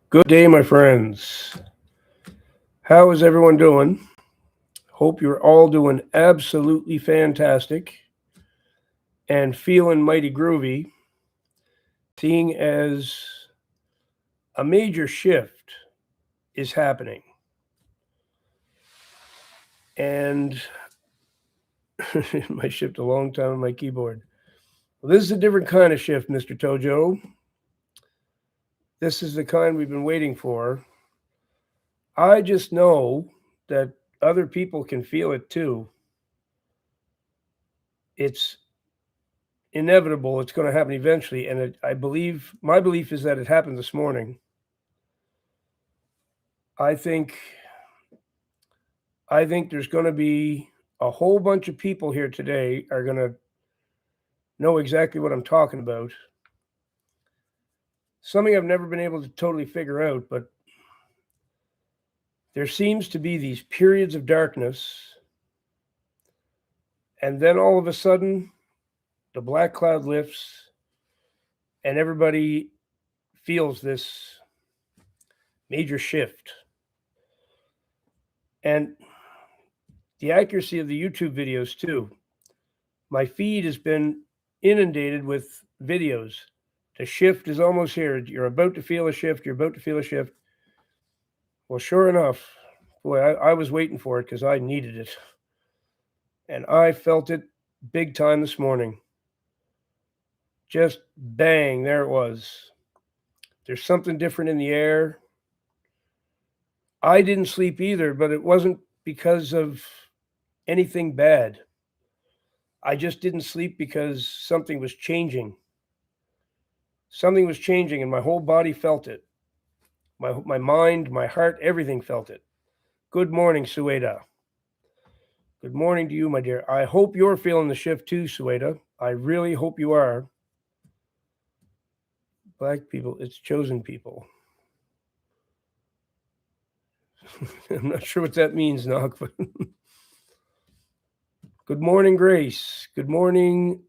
Good day, my friends. How is everyone doing? Hope you're all doing absolutely fantastic and feeling mighty groovy, seeing as a major shift is happening. And it might shift a long time on my keyboard. Well, this is a different kind of shift, Mr. Tojo. This is the kind we've been waiting for. I just know that other people can feel it too. It's inevitable. It's going to happen eventually. And my belief is that it happened this morning. I think there's going to be a whole bunch of people here today are going to know exactly what I'm talking about. Something I've never been able to totally figure out, but there seems to be these periods of darkness, and then all of a sudden, the black cloud lifts, and everybody feels this major shift. And the accuracy of the YouTube videos, too. My feed has been inundated with videos. The shift is almost here. You're about to feel a shift. You're about to feel a shift. Well, sure enough, boy, I was waiting for it because I needed it. And I felt it big time this morning. Just bang, there it was. There's something different in the air. I didn't sleep either, but it wasn't because of anything bad. I just didn't sleep because something was changing. Something was changing and my whole body felt it. My mind, my heart, everything felt it. Good morning, Sueda. Good morning to you, my dear. I hope you're feeling the shift too, Sueda. I really hope you are. Black people, it's chosen people. I'm not sure what that means, Nog, but good morning, Grace. Good morning,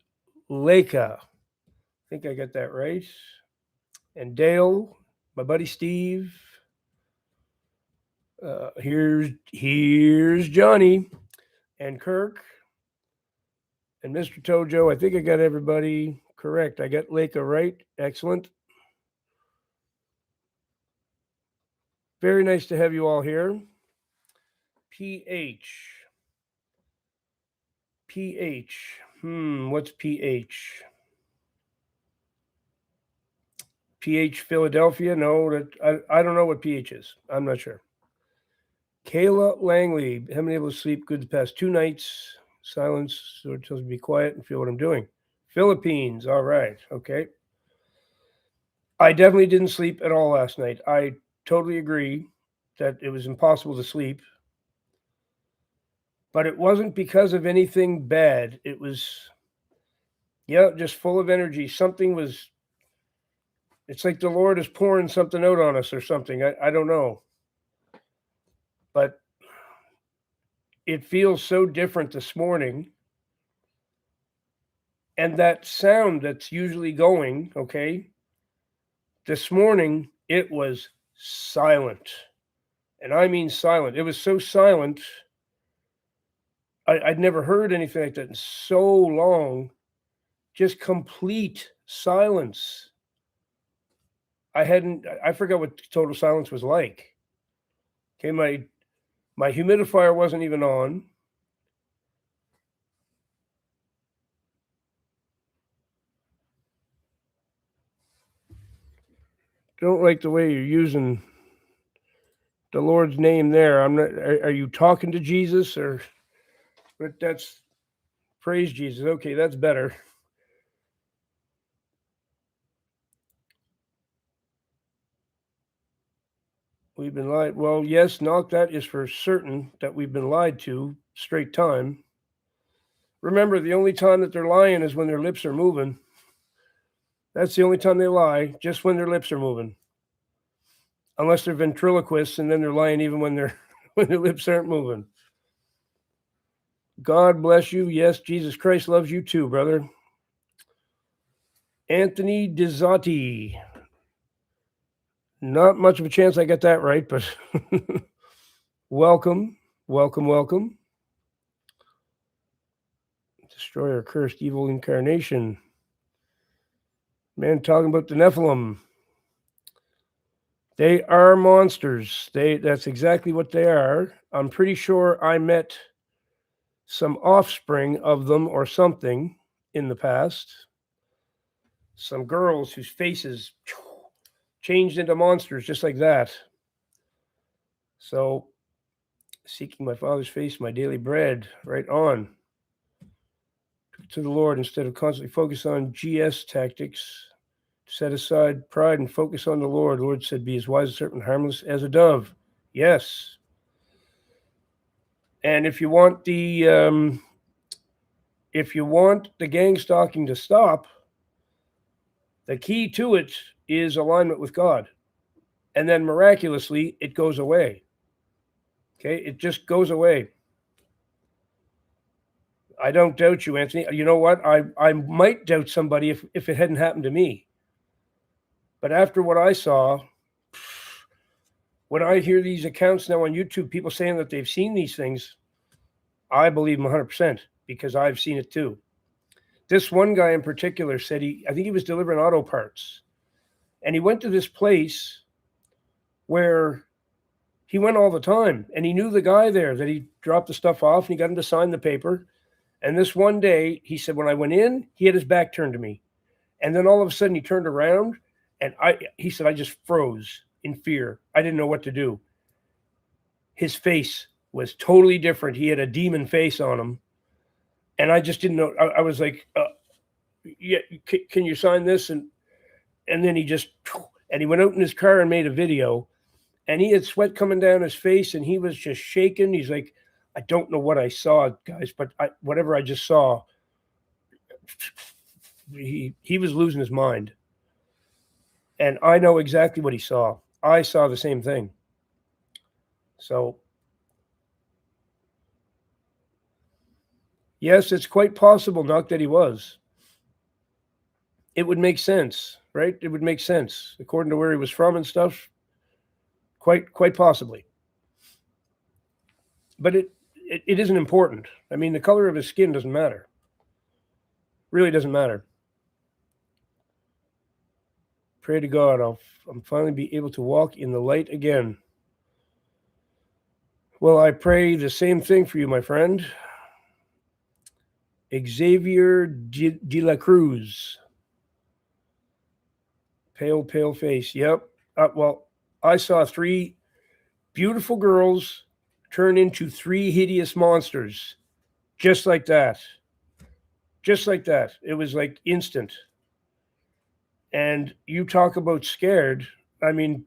Leica. I think I got that right. And Dale, my buddy Steve. Here's Johnny and Kirk and Mr. Tojo. I think I got everybody correct. I got Leica right. Excellent. Very nice to have you all here. PH. What's PH? PH Philadelphia? No, I don't know what PH is. I'm not sure. Kayla Langley, haven't been able to sleep good the past 2 nights. Silence, so it tells me to be quiet and feel what I'm doing. Philippines, all right, okay. I definitely didn't sleep at all last night. I totally agree that it was impossible to sleep. But it wasn't because of anything bad. It was, just full of energy. It's like the Lord is pouring something out on us or something. I don't know. But it feels so different this morning. And that sound that's usually going, okay, this morning it was silent. And I mean silent. It was so silent. I'd never heard anything like that in so long. Just complete silence. I forgot what total silence was like. Okay, my humidifier wasn't even on. Don't like the way you're using the Lord's name there. I'm not. Are you talking to Jesus or? But that's praise Jesus. Okay, that's better. We've been lied. Well, yes, not that is for certain that we've been lied to straight time. Remember, the only time that they're lying is when their lips are moving. That's the only time they lie, just when their lips are moving. Unless they're ventriloquists, and then they're lying even when their lips aren't moving. God bless you. Yes, Jesus Christ loves you too, brother. Anthony Dizzotti. Not much of a chance I get that right, but welcome, welcome, welcome. Destroyer, cursed, evil incarnation. Man, talking about the Nephilim. They are monsters. That's exactly what they are. I'm pretty sure I met some offspring of them or something in the past. Some girls whose faces changed into monsters just like that. So, seeking my Father's face, my daily bread, right on to the Lord instead of constantly focus on GS tactics. Set aside pride and focus on the Lord. The Lord said, be as wise as a serpent, harmless as a dove. Yes. And if you want the gangstalking to stop, the key to it is alignment with God. And then miraculously, it goes away. Okay, it just goes away. I don't doubt you, Anthony. You know what? I might doubt somebody if it hadn't happened to me. But after what I saw, when I hear these accounts now on YouTube, people saying that they've seen these things, I believe them 100% because I've seen it too. This one guy in particular said I think he was delivering auto parts. And he went to this place where he went all the time. And he knew the guy there that he dropped the stuff off and he got him to sign the paper. And this one day, he said, when I went in, he had his back turned to me. And then all of a sudden he turned around and he said, I just froze in fear. I didn't know what to do. His face was totally different. He had a demon face on him. And I just didn't know. I was like, yeah, can you sign this? And then he went out in his car and made a video. And he had sweat coming down his face and he was just shaking. He's like, I don't know what I saw, guys, but whatever I just saw, he was losing his mind. And I know exactly what he saw. I saw the same thing. So, yes, it's quite possible, Nuck, that he was. It would make sense, right? It would make sense according to where he was from and stuff. Quite possibly. But it isn't important. I mean, the color of his skin doesn't matter. Really doesn't matter. Pray to God, I'll finally be able to walk in the light again. Well, I pray the same thing for you, my friend. Xavier de la Cruz. Pale face. Yep. Well, I saw 3 beautiful girls turn into 3 hideous monsters. Just like that. Just like that. It was like instant. And you talk about scared. I mean,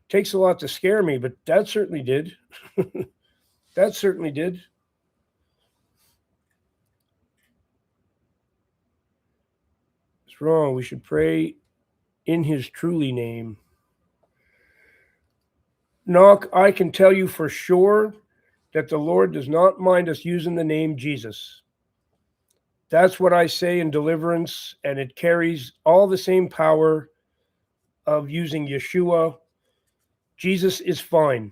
takes a lot to scare me, but that certainly did. That certainly did. It's wrong. We should pray in his truly name. Knock, I can tell you for sure that the Lord does not mind us using the name Jesus. That's what I say in deliverance, and it carries all the same power of using Yeshua. Jesus is fine.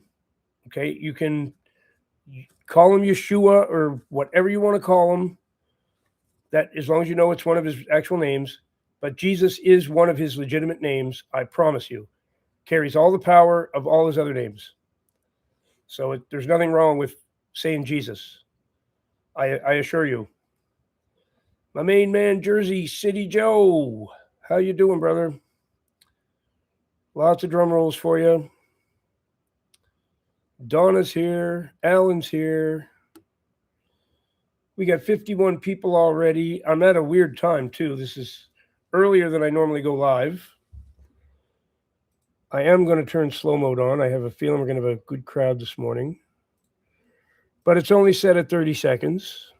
Okay, you can call him Yeshua or whatever you want to call him. That, as long as you know it's one of his actual names, but Jesus is one of his legitimate names, I promise you. Carries all the power of all his other names. So there's nothing wrong with saying Jesus. I assure you. My main man, Jersey City Joe. How you doing, brother? Lots of drum rolls for you. Donna's here. Alan's here. We got 51 people already. I'm at a weird time, too. This is earlier than I normally go live. I am going to turn slow mode on. I have a feeling we're going to have a good crowd this morning. But it's only set at 30 seconds.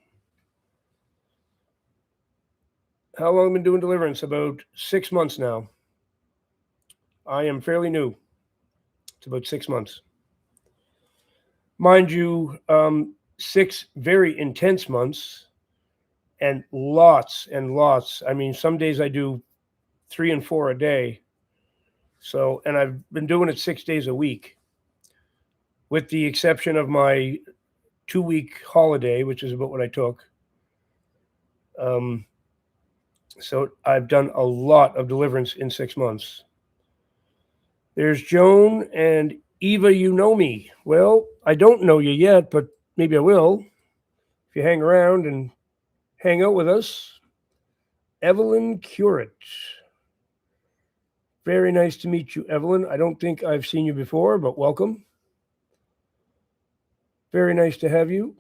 How long have I been doing deliverance? About 6 months now. I am fairly new. It's about 6 months. Mind you, 6 very intense months and lots and lots. I mean, some days I do 3 and 4 a day. So, and I've been doing it 6 days a week, with the exception of my 2-week holiday, which is about what I took. So I've done a lot of deliverance in 6 months. There's Joan and Eva, you know me. Well, I don't know you yet, but maybe I will if you hang around and hang out with us. Evelyn Curate. Very nice to meet you, Evelyn. I don't think I've seen you before, but welcome. Very nice to have you.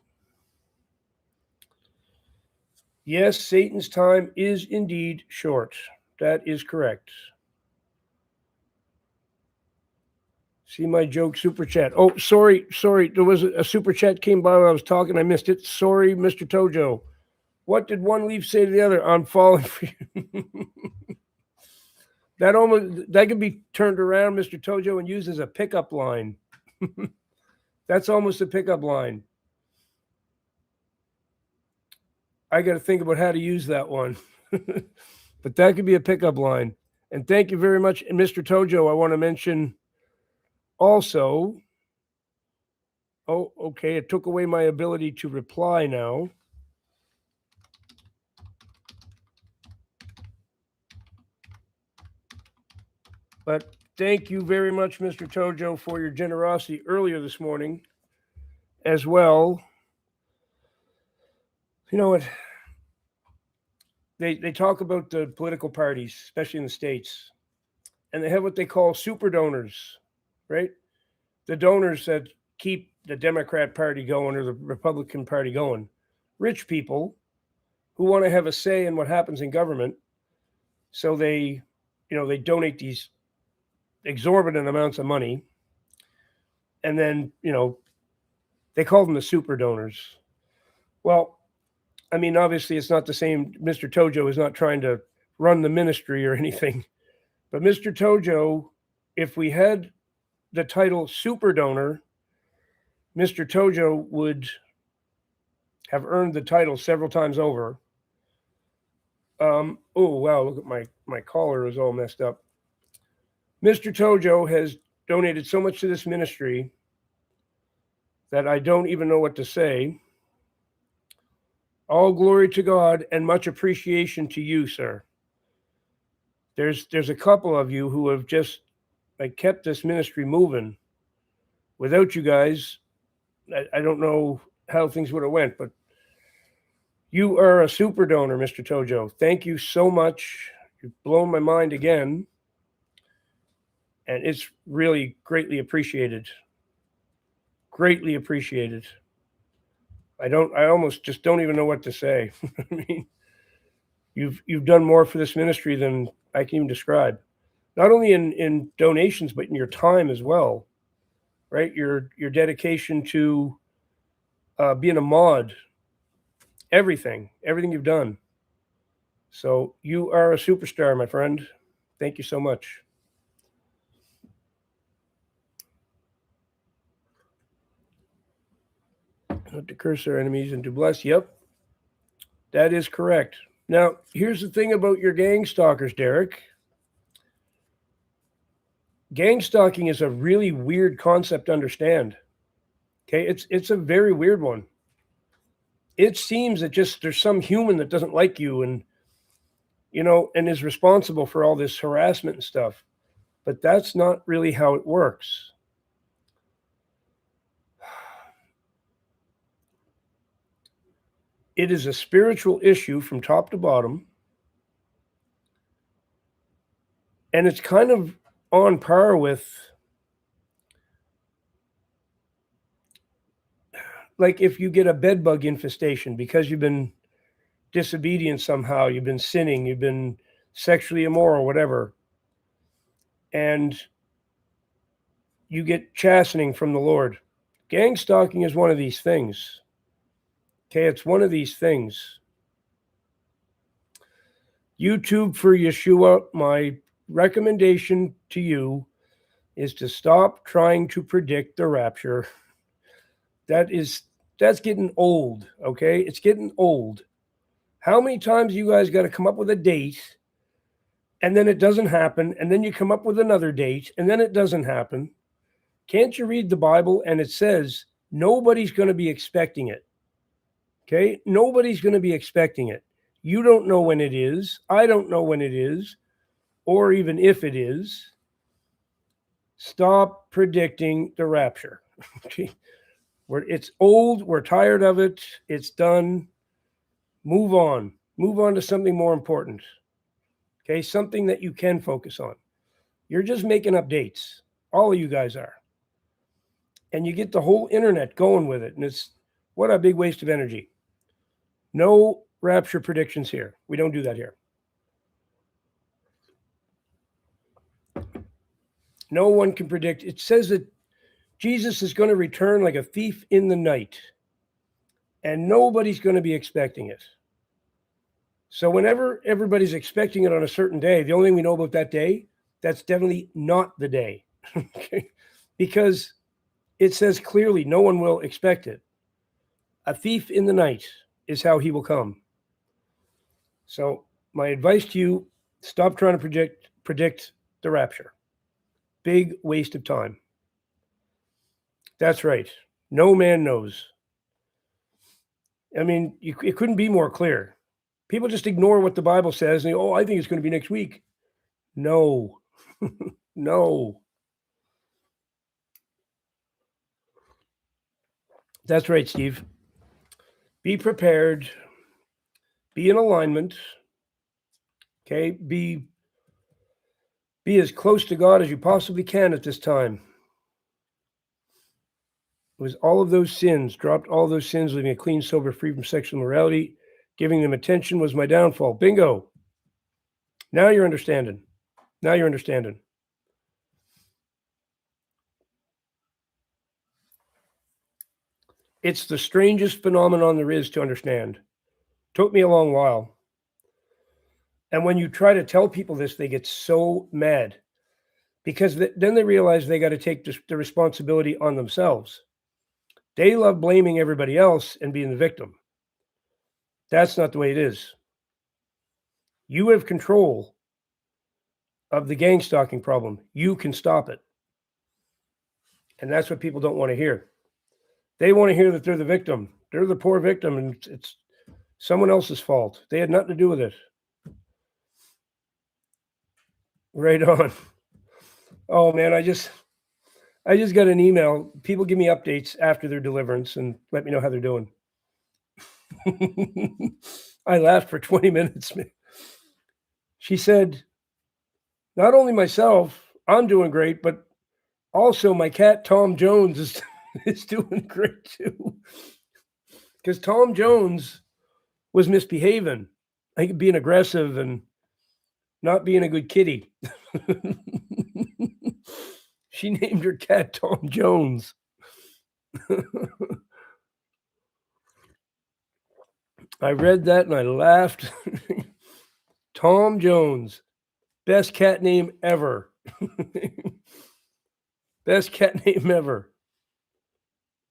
Yes, Satan's time is indeed short. That is correct. See my joke super chat. Oh, sorry. There was a super chat came by while I was talking. I missed it. Sorry, Mr. Tojo. What did one leaf say to the other? I'm falling for you. That could be turned around, Mr. Tojo, and used as a pickup line. That's almost a pickup line. I got to think about how to use that one. But that could be a pickup line. And thank you very much. And Mr. Tojo, I want to mention also, oh, okay, it took away my ability to reply now. But thank you very much, Mr. Tojo, for your generosity earlier this morning as well. You know what? They talk about the political parties, especially in the States, and they have what they call super donors, right? The donors that keep the Democrat Party going or the Republican Party going. Rich people who want to have a say in what happens in government. So they donate these exorbitant amounts of money. And then, they call them the super donors. Well, I mean, obviously it's not the same. Mr. Tojo is not trying to run the ministry or anything. But Mr. Tojo, if we had the title super donor, Mr. Tojo would have earned the title several times over. Oh, wow, look at my collar is all messed up. Mr. Tojo has donated so much to this ministry that I don't even know what to say. All glory to God and much appreciation to you, sir. There's a couple of you who have just kept this ministry moving. Without you guys, I don't know how things would have went, but you are a super donor, Mr. Tojo. Thank you so much. You've blown my mind again. And it's really greatly appreciated. Greatly appreciated. I almost just don't even know what to say. I mean, you've done more for this ministry than I can even describe. Not only in donations, but in your time as well, right? Your dedication to being a mod, everything you've done. So you are a superstar, my friend. Thank you so much. Not to curse our enemies and to bless. Yep, that is correct. Now, here's the thing about your gang stalkers, Derek. Gang stalking is a really weird concept to understand. Okay, it's a very weird one. It seems that just there's some human that doesn't like you and and is responsible for all this harassment and stuff. But that's not really how it works. It is a spiritual issue from top to bottom. And it's kind of on par with, like, if you get a bed bug infestation because you've been disobedient somehow, you've been sinning, you've been sexually immoral, whatever, and you get chastening from the Lord. Gang stalking is one of these things. Okay, it's one of these things. YouTube for Yeshua, my recommendation to you is to stop trying to predict the rapture. That's getting old, okay? It's getting old. How many times you guys got to come up with a date and then it doesn't happen, and then you come up with another date, and then it doesn't happen. Can't you read the Bible? And it says nobody's going to be expecting it. Okay? Nobody's going to be expecting it. You don't know when it is. I don't know when it is, or even if it is. Stop predicting the rapture. Okay? It's old. We're tired of it. It's done. Move on. Move on to something more important. Okay? Something that you can focus on. You're just making up dates. All of you guys are. And you get the whole internet going with it. And it's what a big waste of energy. No rapture predictions here. We don't do that here. No one can predict. It says that Jesus is going to return like a thief in the night. And nobody's going to be expecting it. So whenever everybody's expecting it on a certain day, the only thing we know about that day, that's definitely not the day. Okay? Because it says clearly no one will expect it. A thief in the night is how he will come. So my advice to you, stop trying to predict the rapture. Big waste of time. That's right. No man knows. I mean, it couldn't be more clear. People just ignore what the Bible says and I think it's going to be next week. No. No. That's right, Steve. Be prepared. Be in alignment. Okay? Be as close to God as you possibly can at this time. It was all of those sins, dropped all those sins, living a clean, sober, free from sexual immorality, giving them attention was my downfall. Bingo. Now you're understanding. Now you're understanding. It's the strangest phenomenon there is to understand. Took me a long while. And when you try to tell people this, they get so mad because then they realize they got to take the responsibility on themselves. They love blaming everybody else and being the victim. That's not the way it is. You have control of the gangstalking problem. You can stop it. And that's what people don't want to hear. They want to hear that they're the victim. They're the poor victim, and it's someone else's fault. They had nothing to do with it. Right on. Oh, man, I just got an email. People give me updates after their deliverance and let me know how they're doing. I laughed for 20 minutes. She said, not only myself, I'm doing great, but also my cat, Tom Jones, is doing great too. Because Tom Jones was misbehaving, like being aggressive and not being a good kitty. She named her cat Tom Jones. I read that and I laughed. Tom Jones, best cat name ever. Best cat name ever.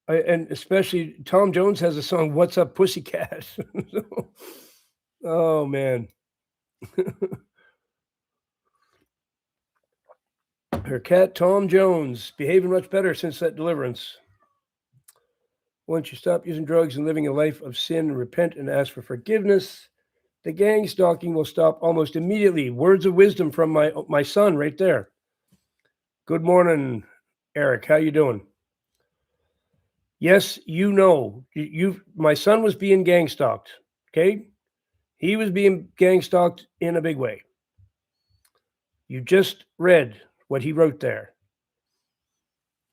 And especially Tom Jones has a song, What's Up, Pussycat? Oh, man. Her cat, Tom Jones, behaving much better since that deliverance. Once you stop using drugs and living a life of sin and repent and ask for forgiveness, the gang stalking will stop almost immediately. Words of wisdom from my son right there. Good morning, Eric. How you doing? Yes, you know, my son was being gang stalked, okay? He was being gang stalked in a big way. You just read what he wrote there.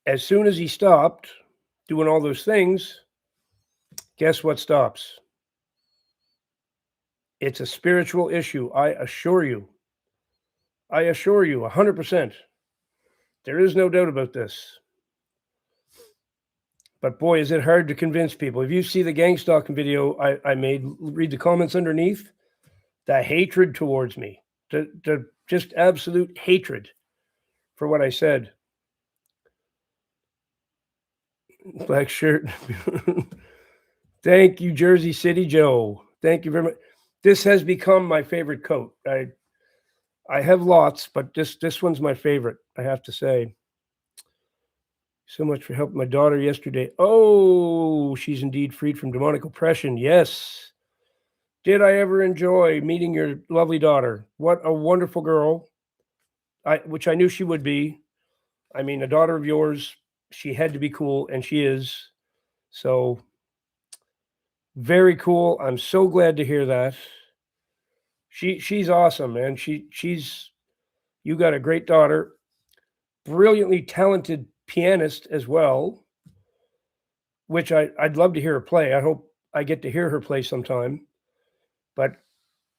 As soon as he stopped doing all those things, guess what stops? It's a spiritual issue, I assure you. I assure you, 100%. There is no doubt about this. But boy, is it hard to convince people. If you see the gang stalking video I made, read the comments underneath, the hatred towards me, the just absolute hatred for what I said. Black shirt. Thank you, Jersey City Joe. Thank you very much. This has become my favorite coat. I have lots, but this one's my favorite, I have to say. So much for helping my daughter yesterday. Oh, she's indeed freed from demonic oppression. Yes. Did I ever enjoy meeting your lovely daughter? What a wonderful girl. Which I knew she would be. I mean, a daughter of yours, she had to be cool, and she is. So very cool. I'm so glad to hear that. She's awesome, man. She's you got a great daughter, brilliantly talented pianist as well, which I'd love to hear her play. I hope I get to hear her play sometime. But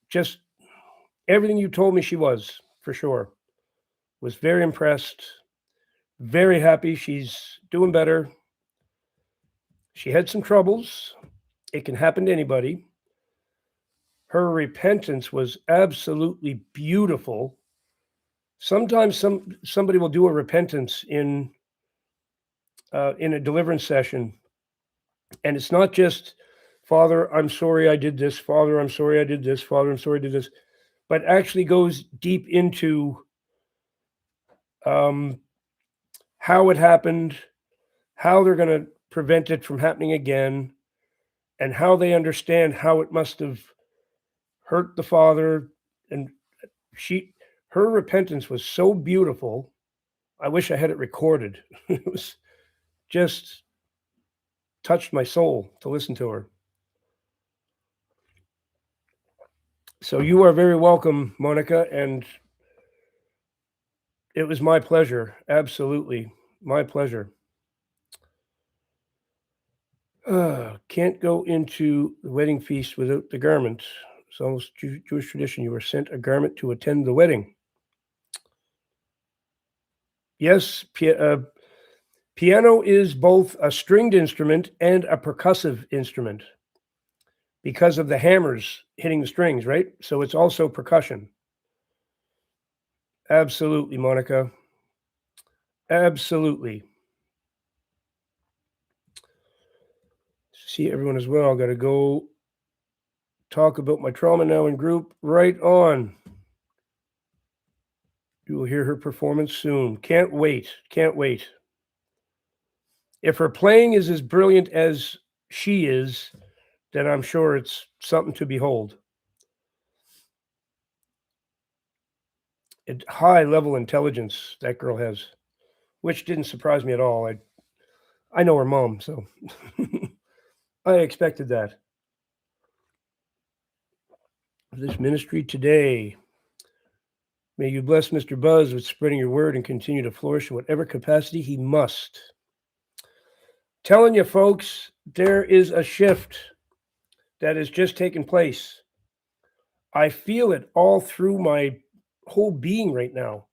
just everything you told me she was, for sure. Was very impressed, very happy. She's doing better. She had some troubles. It can happen to anybody. Her repentance was absolutely beautiful. Sometimes somebody will do a repentance in a deliverance session, and it's not just, Father, I'm sorry I did this. Father, I'm sorry I did this. Father, I'm sorry I did this. But actually goes deep into how it happened, how they're going to prevent it from happening again, and how they understand how it must have hurt the father. And her repentance was so beautiful. I wish I had it recorded. It was just touched my soul to listen to her. So you are very welcome, Monica, and it was my pleasure. Absolutely. My pleasure. Can't go into the wedding feast without the garment. It's almost Jewish tradition. You were sent a garment to attend the wedding. Yes, piano is both a stringed instrument and a percussive instrument because of the hammers hitting the strings, right? So it's also percussion. Absolutely, Monica. Absolutely. See everyone as well. Got to go talk about my trauma now in group. Right on. You will hear her performance soon. Can't wait. Can't wait. If her playing is as brilliant as she is, then I'm sure it's something to behold. High level intelligence that girl has, which didn't surprise me at all. I know her mom, so I expected that. This ministry today. May you bless Mr. Buzz with spreading your word and continue to flourish in whatever capacity he must. Telling you, folks, there is a shift that has just taken place. I feel it all through my whole being right now.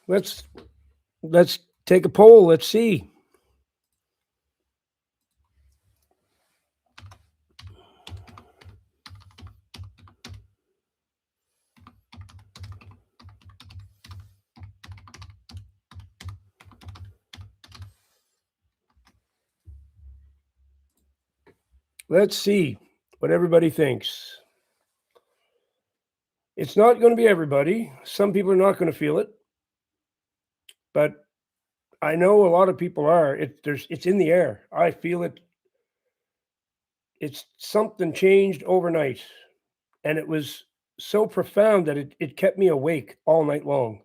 Let's take a poll. Let's see. Let's see what everybody thinks. It's not going to be everybody. Some people are not going to feel it, but I know a lot of people are. It's in the air. I feel it. It's something changed overnight, and it was so profound that it kept me awake all night long.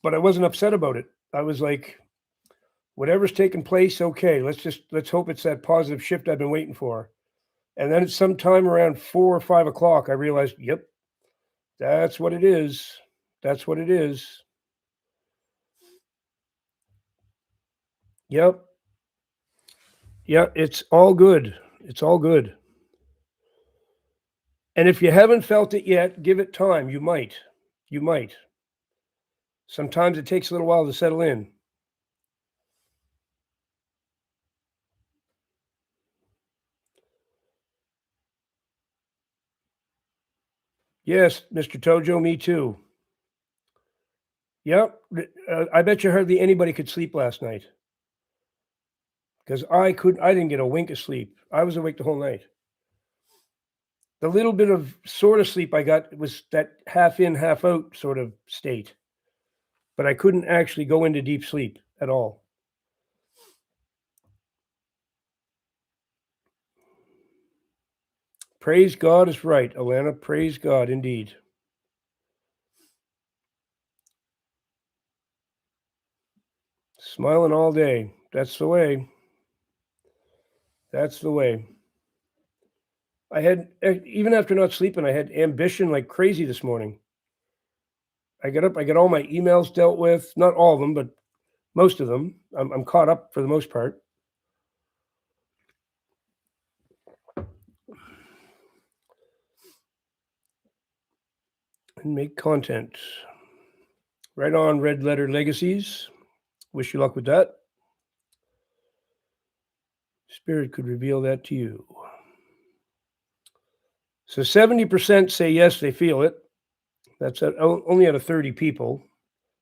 But I wasn't upset about it. I was like, whatever's taking place, okay, let's hope it's that positive shift I've been waiting for. And then at some time around 4 or 5 o'clock, I realized, yep, that's what it is. That's what it is. Yep. Yeah, it's all good. It's all good. And if you haven't felt it yet, give it time. You might. You might. Sometimes it takes a little while to settle in. Yes, Mr. Tojo, me too. Yep. I bet you hardly anybody could sleep last night. Because I didn't get a wink of sleep. I was awake the whole night. the little bit of sort of sleep I got was that half in, half out sort of state. But I couldn't actually go into deep sleep at all. Praise God is right, Alana. Praise God, indeed. Smiling all day. That's the way. That's the way. I had, even after not sleeping, I had ambition like crazy this morning. I got up, I got all my emails dealt with, not all of them, but most of them. I'm caught up for the most part. And make content. Right on, Red Letter Legacies. Wish you luck with that. Spirit could reveal that to you. So 70% say yes, they feel it. That's only out of 30 people.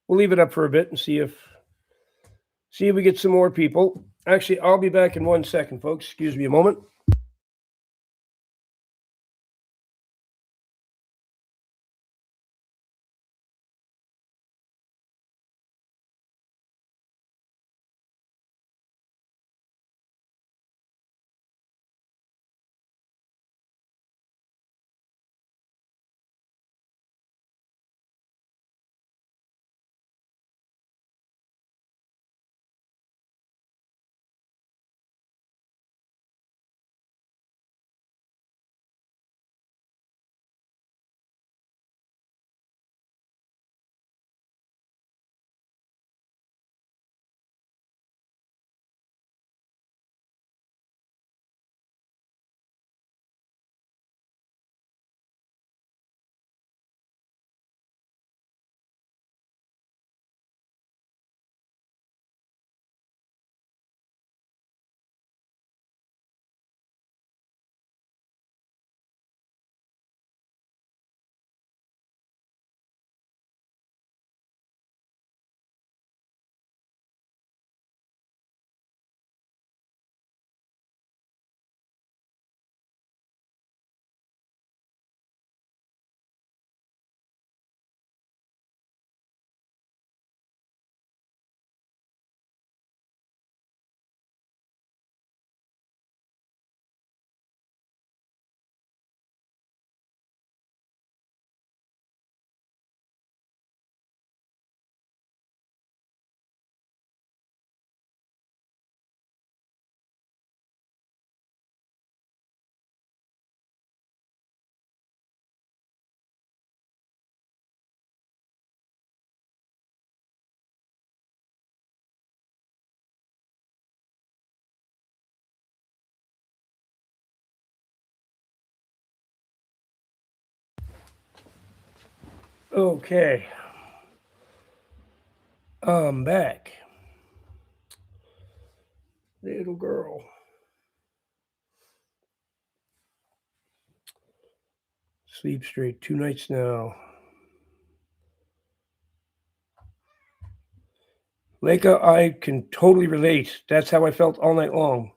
We'll leave it up for a bit and see if we get some more people. Actually, I'll be back in 1 second, folks. Excuse me a moment. Okay. I'm back. Little girl. Sleep straight 2 nights now. Leica, I can totally relate. That's how I felt all night long.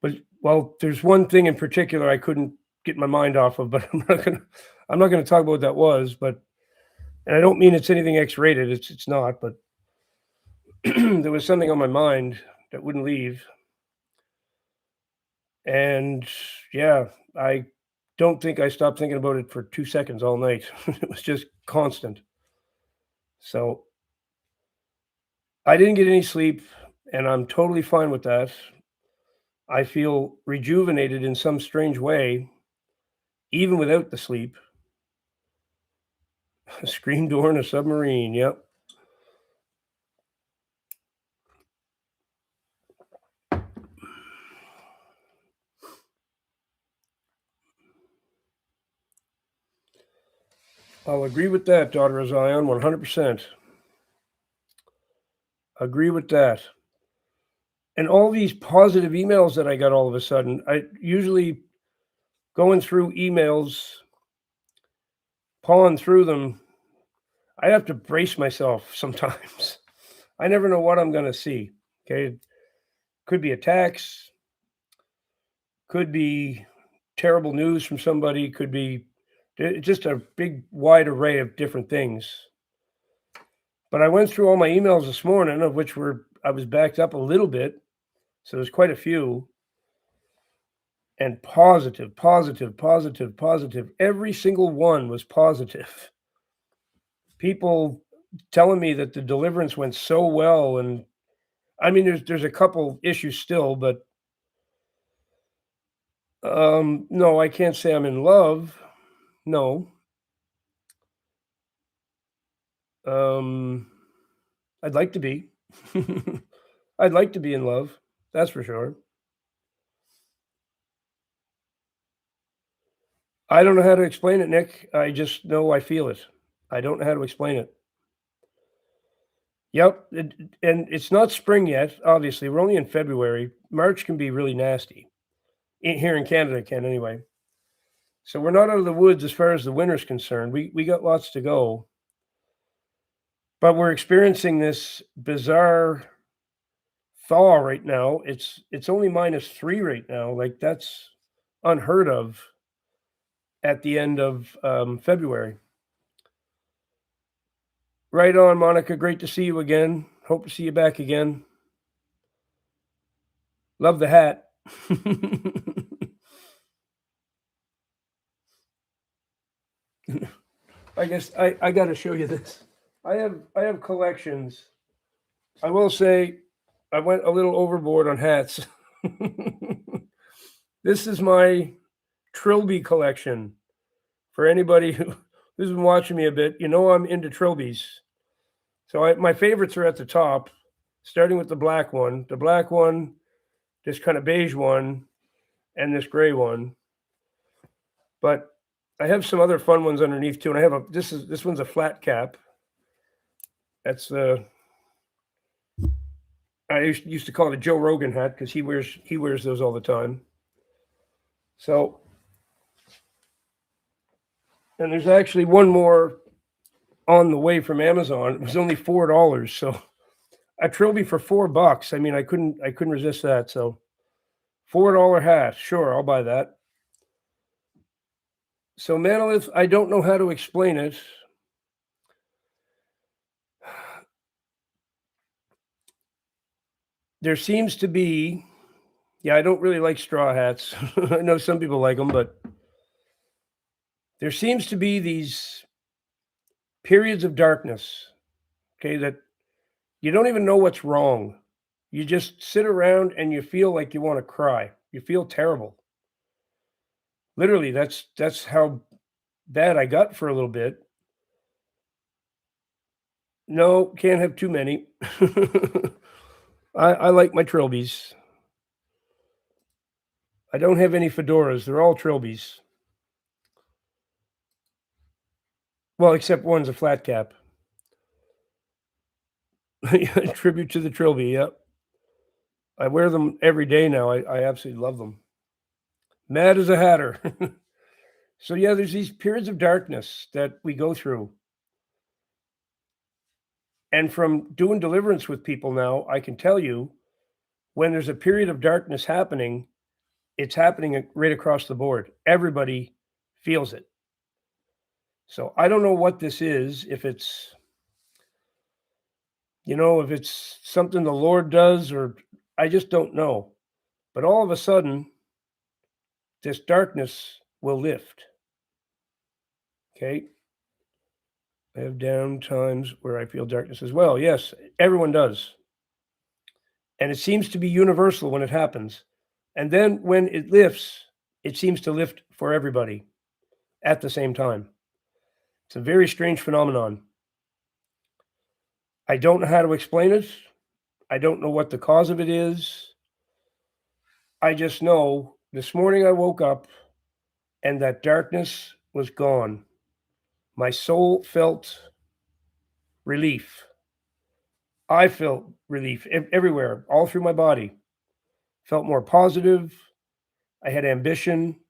But well, there's one thing in particular I couldn't get my mind off of, but I'm not gonna talk about what that was, but and I don't mean it's anything X-rated, it's not, but there was something on my mind that wouldn't leave. And yeah, I don't think I stopped thinking about it for 2 seconds all night. It was just constant. So I didn't get any sleep, and I'm totally fine with that. I feel rejuvenated in some strange way, even without the sleep. A screen door in a submarine. Yep. I'll agree with that, daughter of Zion, 100%. Agree with that. And all these positive emails that I got all of a sudden, I usually going through emails, pawing through them, I have to brace myself sometimes. I never know what I'm going to see. Okay. Could be attacks, could be terrible news from somebody, could be just a big wide array of different things. But I went through all my emails this morning, of which I was backed up a little bit, so there's quite a few. And positive, positive, positive, positive. Every single one was positive. People telling me that the deliverance went so well, and I mean, there's a couple issues still, but no, I can't say I'm in love. No. I'd like to be. I'd like to be in love. That's for sure. I don't know how to explain it, Nick. I just know I feel it. I don't know how to explain it. Yep, and it's not spring yet, obviously. We're only in February. March can be really nasty. Here in Canada it can anyway. So we're not out of the woods as far as the winter's concerned. We got lots to go. But we're experiencing this bizarre thaw right now. It's only -3 right now. Like, that's unheard of at the end of February. Right on, Monica. Great to see you again. Hope to see you back again. Love the hat. I guess I got to show you this. I have collections. I will say I went a little overboard on hats. This is my trilby collection. For anybody who's been watching me a bit, you know I'm into trilbies. So my favorites are at the top, starting with the black one, this kind of beige one, and this gray one. But I have some other fun ones underneath too, and I have this one's a flat cap. That's I used to call it a Joe Rogan hat because he wears those all the time. So, and there's actually one more on the way from Amazon. It was only $4, so a trilby for $4. I mean, I couldn't resist that. So, $4 hat, sure, I'll buy that. So, Manolith, I don't know how to explain it. There seems to be, yeah, I don't really like straw hats. I know some people like them, but there seems to be these periods of darkness, okay, that you don't even know what's wrong. You just sit around and you feel like you want to cry. You feel terrible. Literally, that's how bad I got for a little bit. No, can't have too many. I like my trilbies. I don't have any fedoras. They're all trilbies. Well, except one's a flat cap. Tribute to the trilby, yep. I wear them every day now. I absolutely love them. Mad as a hatter. So, yeah, there's these periods of darkness that we go through. And from doing deliverance with people now, I can tell you when there's a period of darkness happening, it's happening right across the board. Everybody feels it. So I don't know what this is, if it's, if it's something the Lord does, or I just don't know. But all of a sudden, this darkness will lift. Okay. I have down times where I feel darkness as well. Yes, everyone does. And it seems to be universal when it happens. And then when it lifts, it seems to lift for everybody at the same time. It's a very strange phenomenon. I don't know how to explain it. I don't know what the cause of it is. I just know this morning I woke up and that darkness was gone. My soul felt relief. I felt relief everywhere, all through my body. Felt more positive. I had ambition.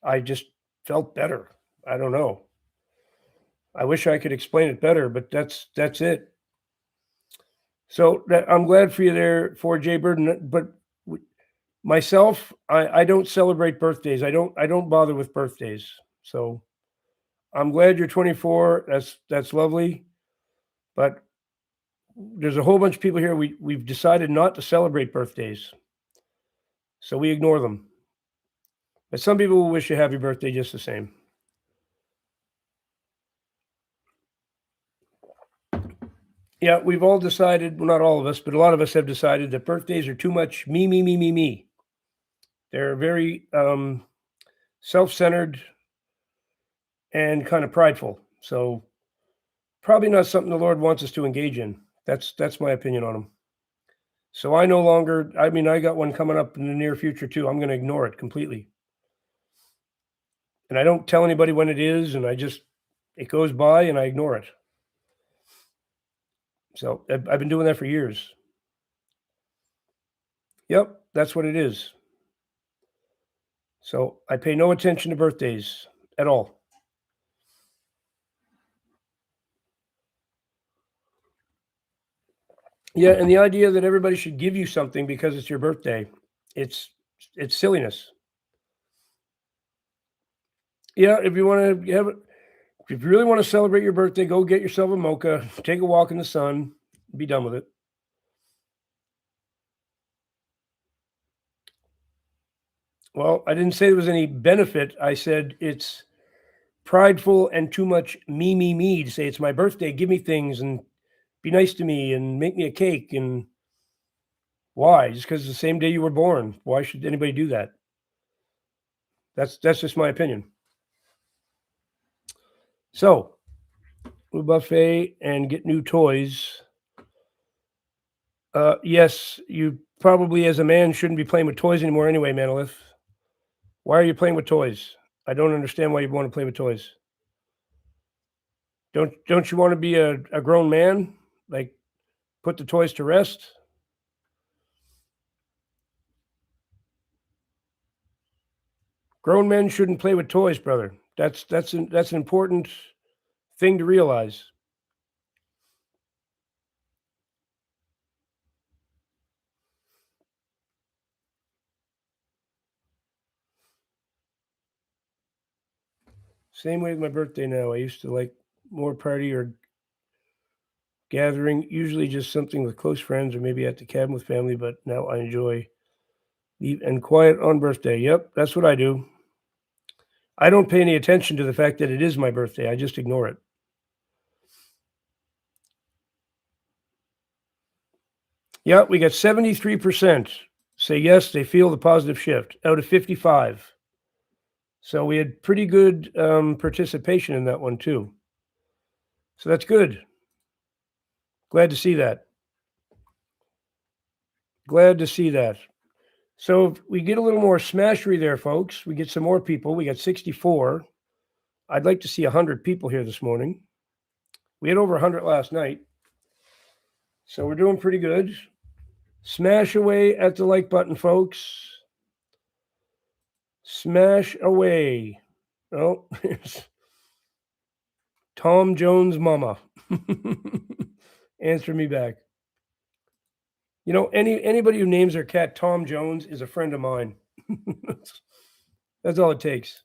I just felt better. I don't know. I wish I could explain it better, but that's it. So I'm glad for you there, for Jay Burden. But Myself, I don't celebrate birthdays. I don't bother with birthdays. So I'm glad you're 24. That's lovely. But there's a whole bunch of people here. We've decided not to celebrate birthdays. So we ignore them. But some people will wish you happy birthday just the same. Yeah, we've all decided, well, not all of us, but a lot of us have decided that birthdays are too much me, me, me, me, me. They're very self-centered and kind of prideful. So probably not something the Lord wants us to engage in. That's my opinion on them. So I no longer, I mean, I got one coming up in the near future too. I'm going to ignore it completely. And I don't tell anybody when it is, and it goes by and I ignore it. So I've been doing that for years. Yep, that's what it is. So I pay no attention to birthdays at all. Yeah, and the idea that everybody should give you something because it's your birthday, it's silliness. Yeah, if you really want to celebrate your birthday, go get yourself a mocha, take a walk in the sun, be done with it. Well, I didn't say there was any benefit. I said it's prideful and too much me, me, me to say it's my birthday, give me things and be nice to me and make me a cake. And why? Just because it's the same day you were born. Why should anybody do that? That's just my opinion. So, buffet and get new toys. Yes, you probably as a man shouldn't be playing with toys anymore anyway, Manolith. Why are you playing with toys? I don't understand why you want to play with toys. Don't you want to be a grown man? Like put the toys to rest? Grown men shouldn't play with toys, brother. That's an important thing to realize. Same way with my birthday now. I used to like more party or gathering, usually just something with close friends or maybe at the cabin with family, but now I enjoy and quiet on birthday. Yep, that's what I do. I don't pay any attention to the fact that it is my birthday. I just ignore it. Yeah, we got 73% say yes, they feel the positive shift out of 55. So we had pretty good participation in that one too. So that's good. Glad to see that. Glad to see that. So if we get a little more smashery there, folks. We get some more people. We got 64. I'd like to see 100 people here this morning. We had over 100 last night. So we're doing pretty good. Smash away at the like button, folks. Smash away. Oh, Tom Jones' mama. Answer me back. You know, anybody who names their cat Tom Jones is a friend of mine. That's all it takes.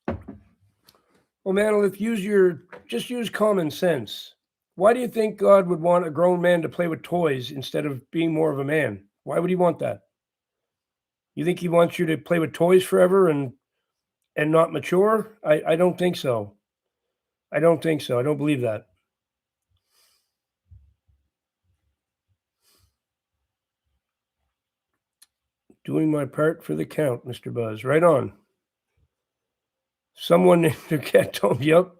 Well, Manolith, just use common sense. Why do you think God would want a grown man to play with toys instead of being more of a man? Why would he want that? You think he wants you to play with toys forever and not mature? I don't think so. I don't think so. I don't believe that. Doing my part for the count, Mr. Buzz. Right on. Someone named their cat Tom. Yep.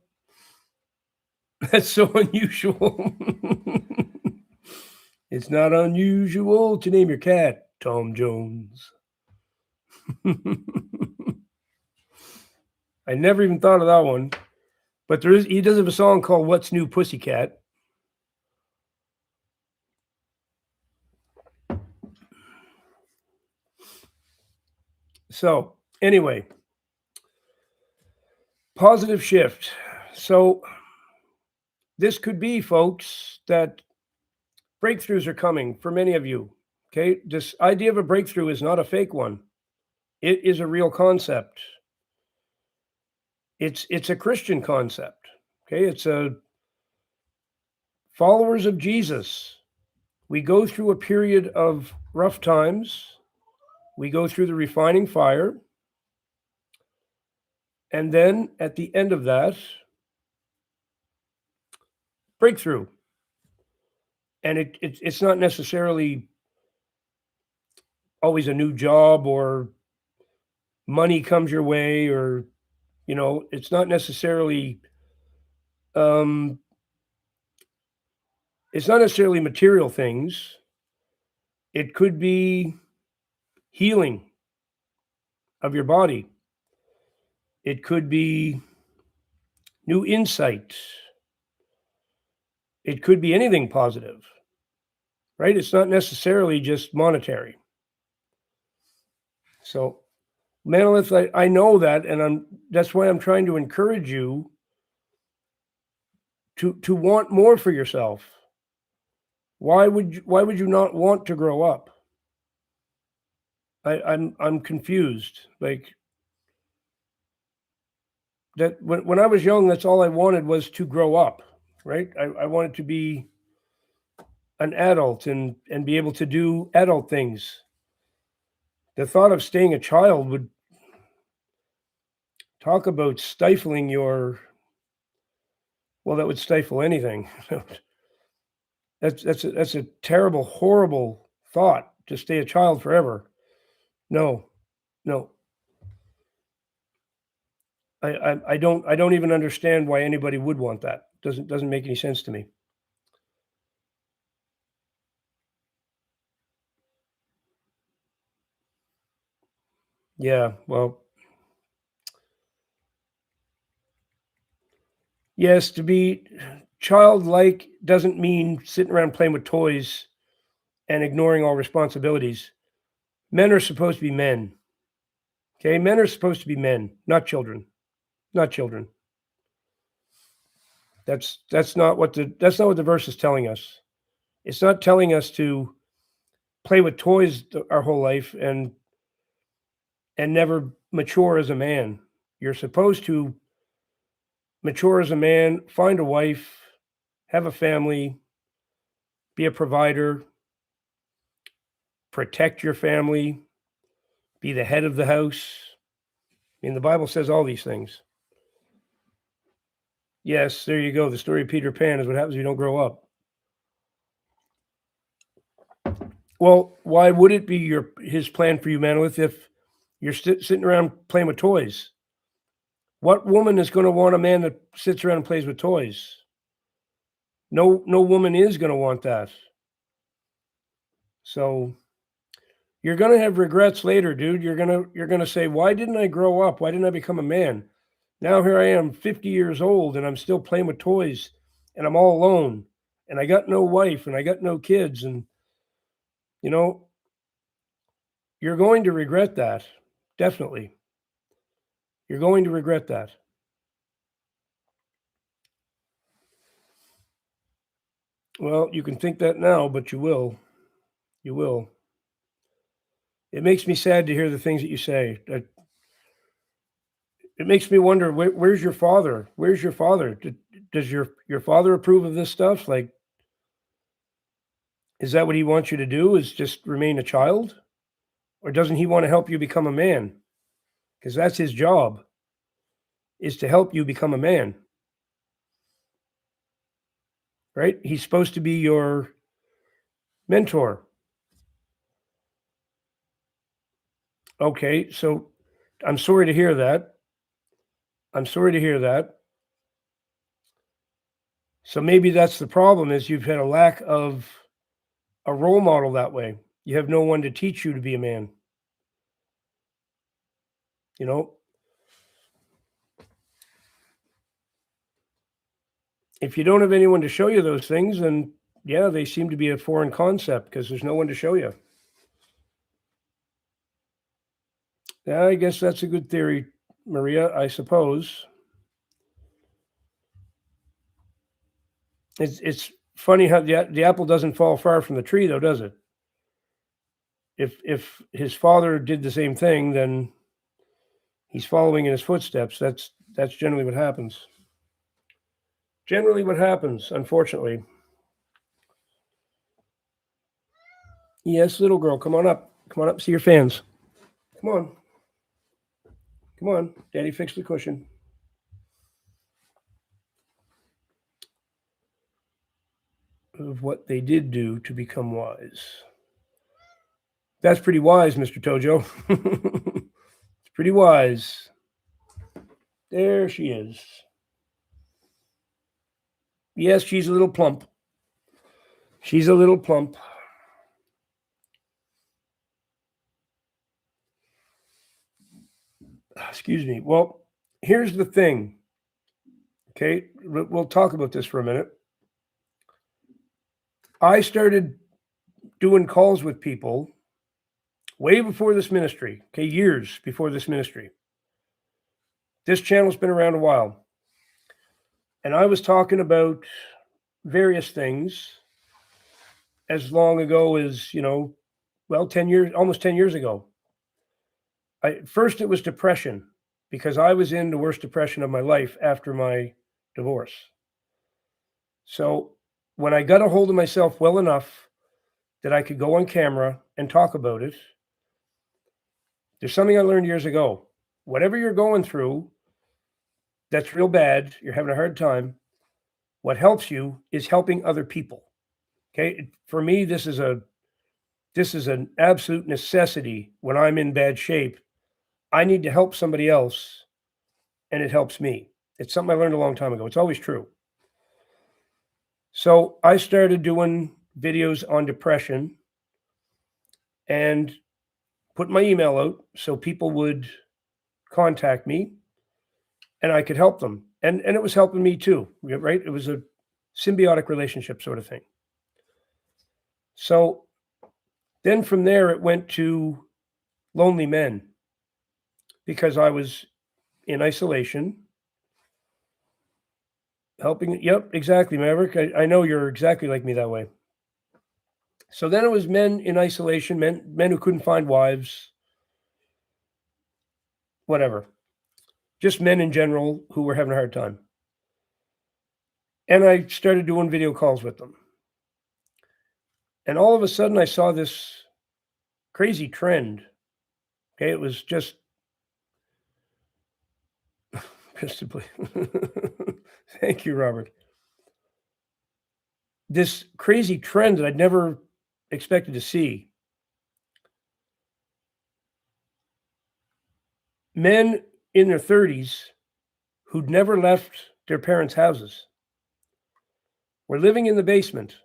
That's so unusual. It's not unusual to name your cat Tom Jones. I never even thought of that one. But he does have a song called What's New Pussycat. So, anyway, positive shift. So, this could be, folks, that breakthroughs are coming for many of you. Okay, this idea of a breakthrough is not a fake one. It is a real concept. It's a Christian concept. Okay, it's a followers of Jesus. We go through a period of rough times. We go through the refining fire. And then at the end of that, breakthrough. And it's not necessarily always a new job or money comes your way, or, it's not necessarily, it's not necessarily material things. It could be healing of your body. It could be new insight. It could be anything positive, right? It's not necessarily just monetary. So, Manolith, I know that, and that's why I'm trying to encourage you to want more for yourself. Why would you not want to grow up? I'm confused. Like that when I was young, that's all I wanted was to grow up, right? I wanted to be an adult and be able to do adult things. The thought of staying a child would talk about stifling your, well, that would stifle anything. That's a terrible, horrible thought, to stay a child forever. No. I don't even understand why anybody would want that. Doesn't make any sense to me. Yeah, well, yes, to be childlike doesn't mean sitting around playing with toys and ignoring all responsibilities. Men are supposed to be men. Okay, men are supposed to be men, not children. Not children. That's not what the verse is telling us. It's not telling us to play with toys our whole life and never mature as a man. You're supposed to mature as a man, find a wife, have a family, be a provider, protect your family, be the head of the house. I mean, the Bible says all these things. Yes, there you go. The story of Peter Pan is what happens if you don't grow up. Well, why would it be his plan for you, Manolith, if you're sitting around playing with toys? What woman is going to want a man that sits around and plays with toys? No woman is going to want that. So you're going to have regrets later, dude. You're going to say, why didn't I grow up? Why didn't I become a man? Now here I am, 50 years old, and I'm still playing with toys, and I'm all alone, and I got no wife, and I got no kids, and you're going to regret that. Definitely. You're going to regret that. Well, you can think that now, but you will. You will. It makes me sad to hear the things that you say. It makes me wonder, where's your father? Where's your father? Does your father approve of this stuff? Like, is that what he wants you to do, is just remain a child? Or doesn't he want to help you become a man? Because that's his job, is to help you become a man. Right? He's supposed to be your mentor. Okay, so I'm sorry to hear that. I'm sorry to hear that. So maybe that's the problem, is you've had a lack of a role model that way. You have no one to teach you to be a man. If you don't have anyone to show you those things, then yeah, they seem to be a foreign concept because there's no one to show you. Yeah, I guess that's a good theory, Maria, I suppose. Funny how the apple doesn't fall far from the tree, though, does it? If his father did the same thing, then he's following in his footsteps. That's generally what happens. Generally what happens, unfortunately. Yes, little girl, come on up. Come on up, see your fans. Come on. Come on. Daddy fixed the cushion. Of what they did do to become wise. That's pretty wise, Mr. Tojo. It's pretty wise. There she is. Yes, she's a little plump. She's a little plump. Excuse me. Well, here's the thing. Okay, we'll talk about this for a minute. I started doing calls with people way before this ministry. Okay, years before this ministry. This channel's been around a while. And I was talking about various things as long ago as, 10 years, almost 10 years ago. First, it was depression, because I was in the worst depression of my life after my divorce. So when I got a hold of myself well enough that I could go on camera and talk about it, there's something I learned years ago. Whatever you're going through that's real bad, you're having a hard time, what helps you is helping other people. Okay? For me, this is an absolute necessity. When I'm in bad shape, I need to help somebody else, and it helps me. It's something I learned a long time ago. It's always true. So I started doing videos on depression and put my email out so people would contact me and I could help them. And it was helping me too, right? It was a symbiotic relationship sort of thing. So then from there, it went to lonely men, because I was in isolation. Helping. Yep, exactly, Maverick. I know you're exactly like me that way. So then it was men in isolation, men who couldn't find wives, whatever. Just men in general who were having a hard time. And I started doing video calls with them. And all of a sudden I saw this crazy trend. Okay, it was just thank you, Robert. This crazy trend that I'd never expected to see. Men in their 30s who'd never left their parents' houses were living in the basement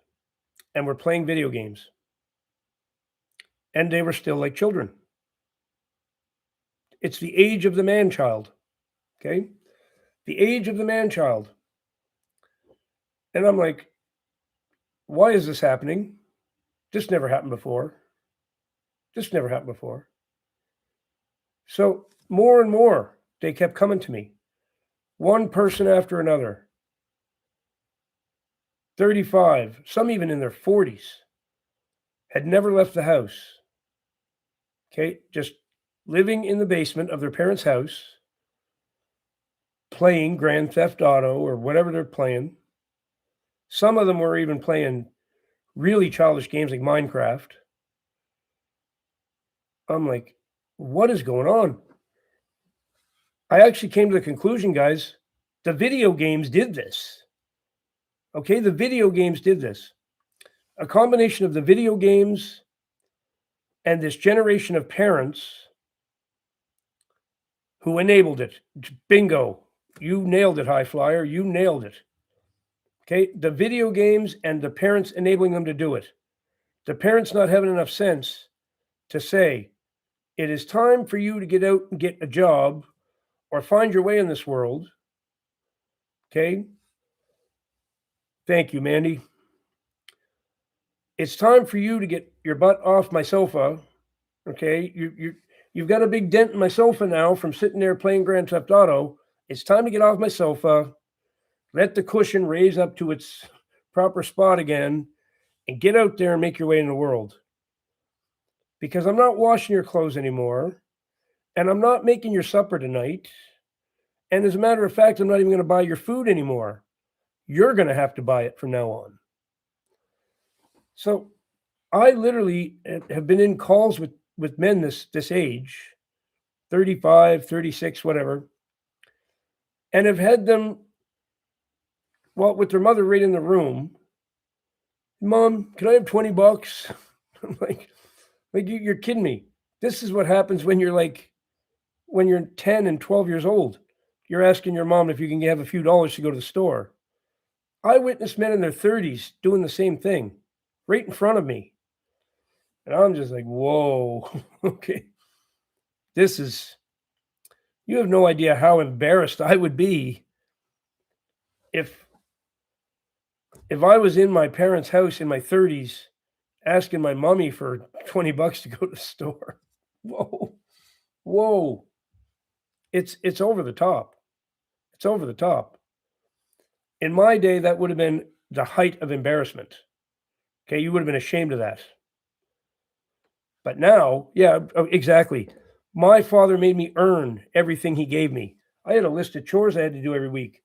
and were playing video games. And they were still like children. It's the age of the man-child. Okay? The age of the man-child. And I'm like, why is this happening? This never happened before. This never happened before. So more and more, they kept coming to me. One person after another. 35, some even in their 40s, had never left the house. Okay, just living in the basement of their parents' house, playing Grand Theft Auto or whatever they're playing. Some of them were even playing really childish games like Minecraft. I'm like, what is going on? I actually came to the conclusion, guys, the video games did this. Okay, the video games did this. A combination of the video games and this generation of parents who enabled it. Bingo. You nailed it, High Flyer. You nailed it. Okay, the video games and the parents enabling them to do it. The parents not having enough sense to say, it is time for you to get out and get a job or find your way in this world. Okay? Thank you, Mandy. It's time for you to get your butt off my sofa. Okay? You've got a big dent in my sofa now from sitting there playing Grand Theft Auto. It's time to get off my sofa. Let the cushion raise up to its proper spot again and get out there and make your way in the world. Because I'm not washing your clothes anymore, and I'm not making your supper tonight. And as a matter of fact, I'm not even going to buy your food anymore. You're going to have to buy it from now on. So I literally have been in calls with men this age, 35, 36, whatever, and have had them, well, with their mother right in the room. Mom, can I have $20? I'm like you're kidding me. This is what happens when you're 10 and 12 years old. You're asking your mom if you can have a few dollars to go to the store. I witnessed men in their 30s doing the same thing right in front of me. And I'm just like, whoa, okay. You have no idea how embarrassed I would be if I was in my parents' house in my 30s asking my mommy for $20 to go to the store. Whoa. It's over the top. It's over the top. In my day, that would have been the height of embarrassment. Okay, you would have been ashamed of that. But now, yeah, exactly. My father made me earn everything he gave me. I had a list of chores I had to do every week.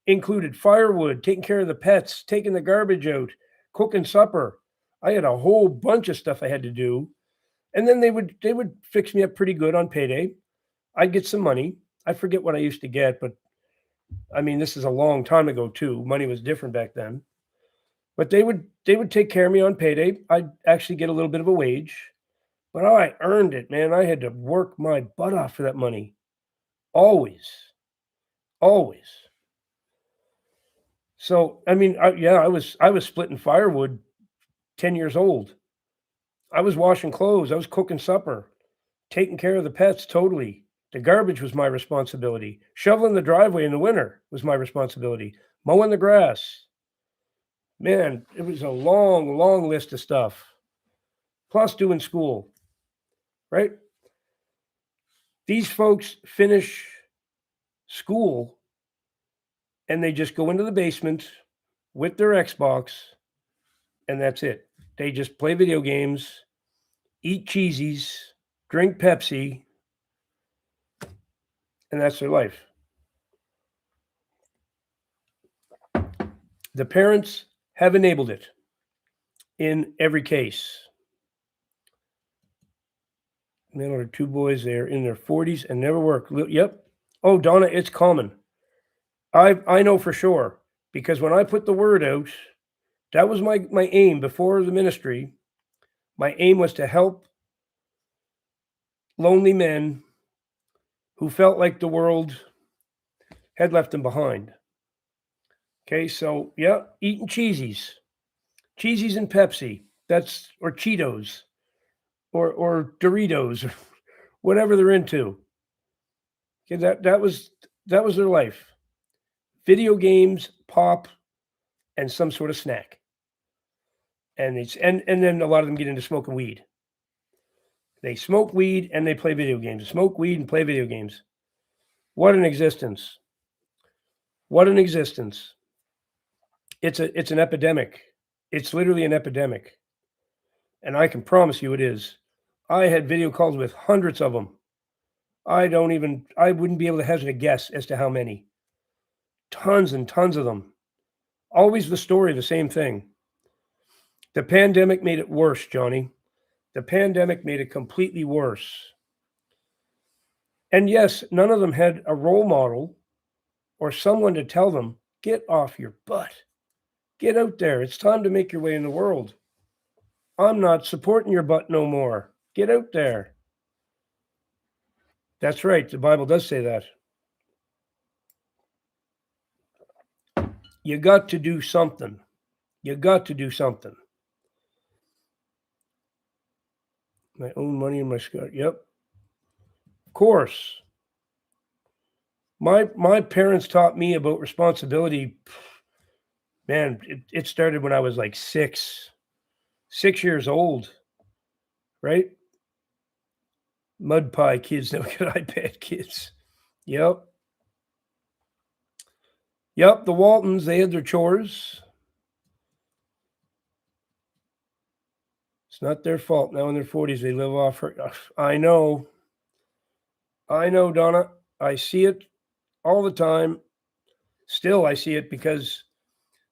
Included firewood, taking care of the pets, taking the garbage out, cooking supper. I had a whole bunch of stuff I had to do. And then they would fix me up pretty good on payday. I'd get some money. I forget what I used to get, but I mean, this is a long time ago too. Money was different back then. But they would take care of me on payday. I'd actually get a little bit of a wage. But I earned it, man. I had to work my butt off for that money. Always. So, I mean, I was splitting firewood 10 years old. I was washing clothes. I was cooking supper, taking care of the pets totally. The garbage was my responsibility. Shoveling the driveway in the winter was my responsibility. Mowing the grass. Man, it was a long, long list of stuff. Plus doing school, right? These folks finish school and they just go into the basement with their Xbox and that's it. They just play video games, eat cheesies, drink Pepsi, and that's their life. The parents have enabled it in every case. Then there are two boys there in their 40s and never work. Yep. Oh, Donna, it's common. I know for sure because when I put the word out, that was my aim before the ministry. My aim was to help lonely men who felt like the world had left them behind. Okay, so yeah, eating cheesies and Pepsi. Or Cheetos, or Doritos, or whatever they're into. Okay, that was their life. Video games, pop, and some sort of snack. And then a lot of them get into smoking weed. They smoke weed and they play video games. Smoke weed and play video games. What an existence. What an existence. It's an epidemic. It's literally an epidemic. And I can promise you it is. I had video calls with hundreds of them. I wouldn't be able to hazard a guess as to how many. Tons and tons of them. Always the story, the same thing. The pandemic made it worse, Johnny. The pandemic made it completely worse. And yes, none of them had a role model or someone to tell them, get off your butt. Get out there. It's time to make your way in the world. I'm not supporting your butt no more. Get out there. That's right. The Bible does say that. You got to do something. You got to do something. My own money in my skirt. Yep. Of course. My parents taught me about responsibility. Man, it started when I was like 6 years old, right? Mud pie kids, no good iPad kids. Yep. The Waltons, they had their chores. It's not their fault. Now in their 40s, they live off her. I know, Donna. I see it all the time. Still, I see it because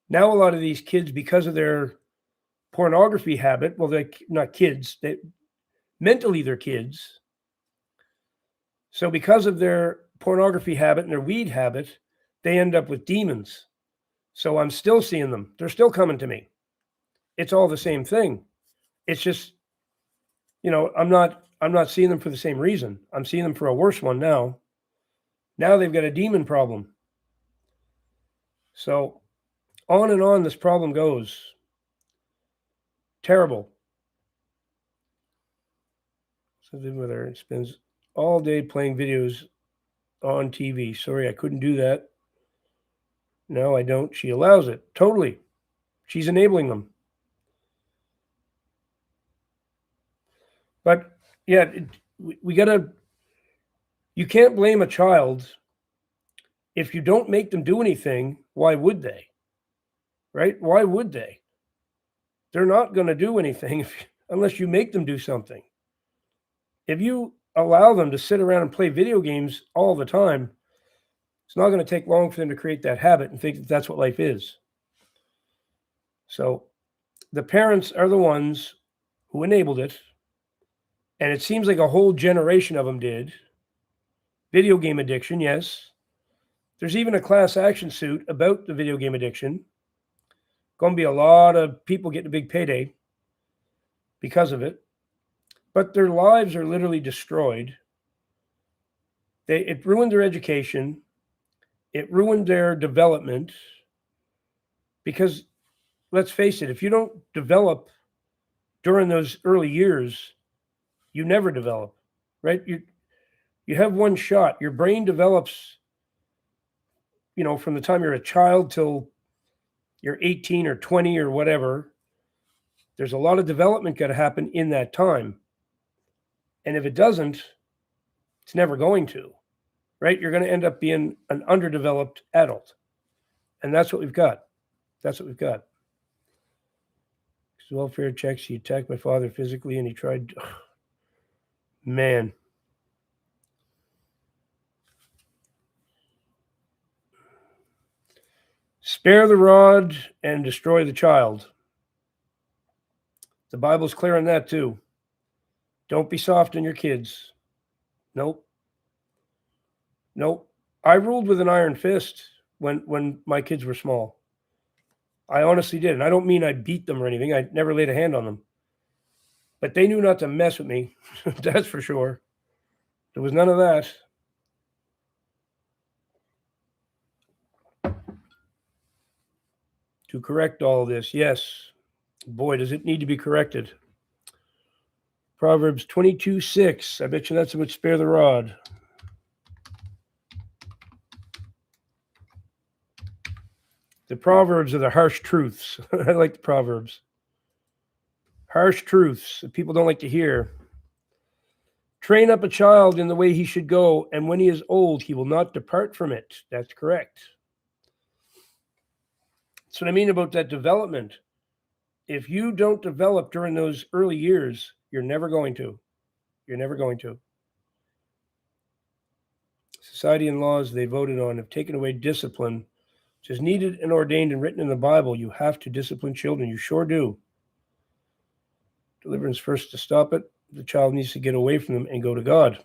now a lot of these kids, because of their pornography habit, well, they're not kids. Mentally, they're kids. So because of their pornography habit and their weed habit, they end up with demons. So I'm still seeing them. They're still coming to me. It's all the same thing. It's just, I'm not seeing them for the same reason. I'm seeing them for a worse one now. Now they've got a demon problem. So on and on this problem goes. Terrible. Something with her spends all day playing videos on TV. Sorry, I couldn't do that. No, I don't. She allows it. Totally. She's enabling them. But yeah, you can't blame a child if you don't make them do anything. Why would they? Right? Why would they? They're not going to do anything unless you make them do something. If you allow them to sit around and play video games all the time, it's not going to take long for them to create that habit and think that that's what life is. So the parents are the ones who enabled it. And it seems like a whole generation of them did. Video game addiction, yes. There's even a class action suit about the video game addiction. Going to be a lot of people getting a big payday because of it. But their lives are literally destroyed. It ruined their education. It ruined their development. Because, let's face it, if you don't develop during those early years, you never develop, right? You have one shot. Your brain develops, from the time you're a child till you're 18 or 20 or whatever. There's a lot of development got to happen in that time. And if it doesn't, it's never going to, right? You're going to end up being an underdeveloped adult. And that's what we've got. That's what we've got. His welfare checks. He attacked my father physically and he tried. Man. Spare the rod and destroy the child. The Bible's clear on that too. Don't be soft on your kids. Nope. I ruled with an iron fist when my kids were small. I honestly did. And I don't mean I beat them or anything. I never laid a hand on them. But they knew not to mess with me. That's for sure. There was none of that. To correct all this, yes. Boy, does it need to be corrected. Proverbs 22:6. I bet you that's about spare the rod. The Proverbs are the harsh truths. I like the Proverbs. Harsh truths that people don't like to hear. Train up a child in the way he should go, and when he is old, he will not depart from it. That's correct. That's what I mean about that development. If you don't develop during those early years, you're never going to. You're never going to. Society and laws they voted on have taken away discipline, which is needed and ordained and written in the Bible. You have to discipline children. You sure do. Deliverance first to stop it. The child needs to get away from them and go to God.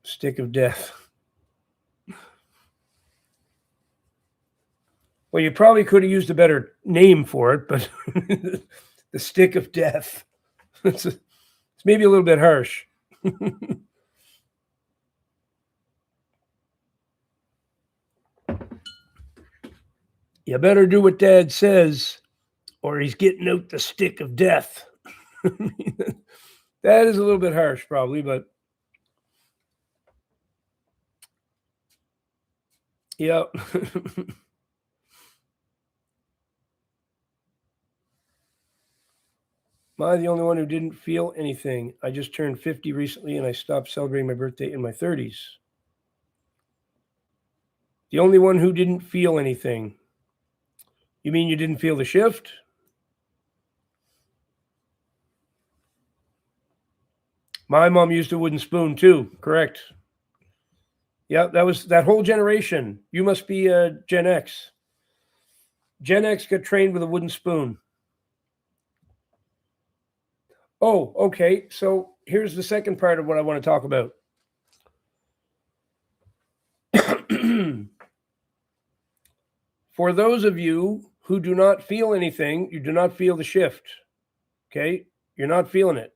Stick of death. Well, you probably could have used a better name for it, but the stick of death. It's maybe a little bit harsh. You better do what Dad says, or he's getting out the stick of death. That is a little bit harsh, probably, but yeah. Am I the only one who didn't feel anything? I just turned 50 recently and I stopped celebrating my birthday in my 30s. The only one who didn't feel anything. You mean you didn't feel the shift? My mom used a wooden spoon too, correct. Yeah, that was that whole generation. You must be a Gen X. Gen X got trained with a wooden spoon. Oh, okay. So here's the second part of what I want to talk about. For those of you who do not feel anything, you do not feel the shift. Okay? You're not feeling it.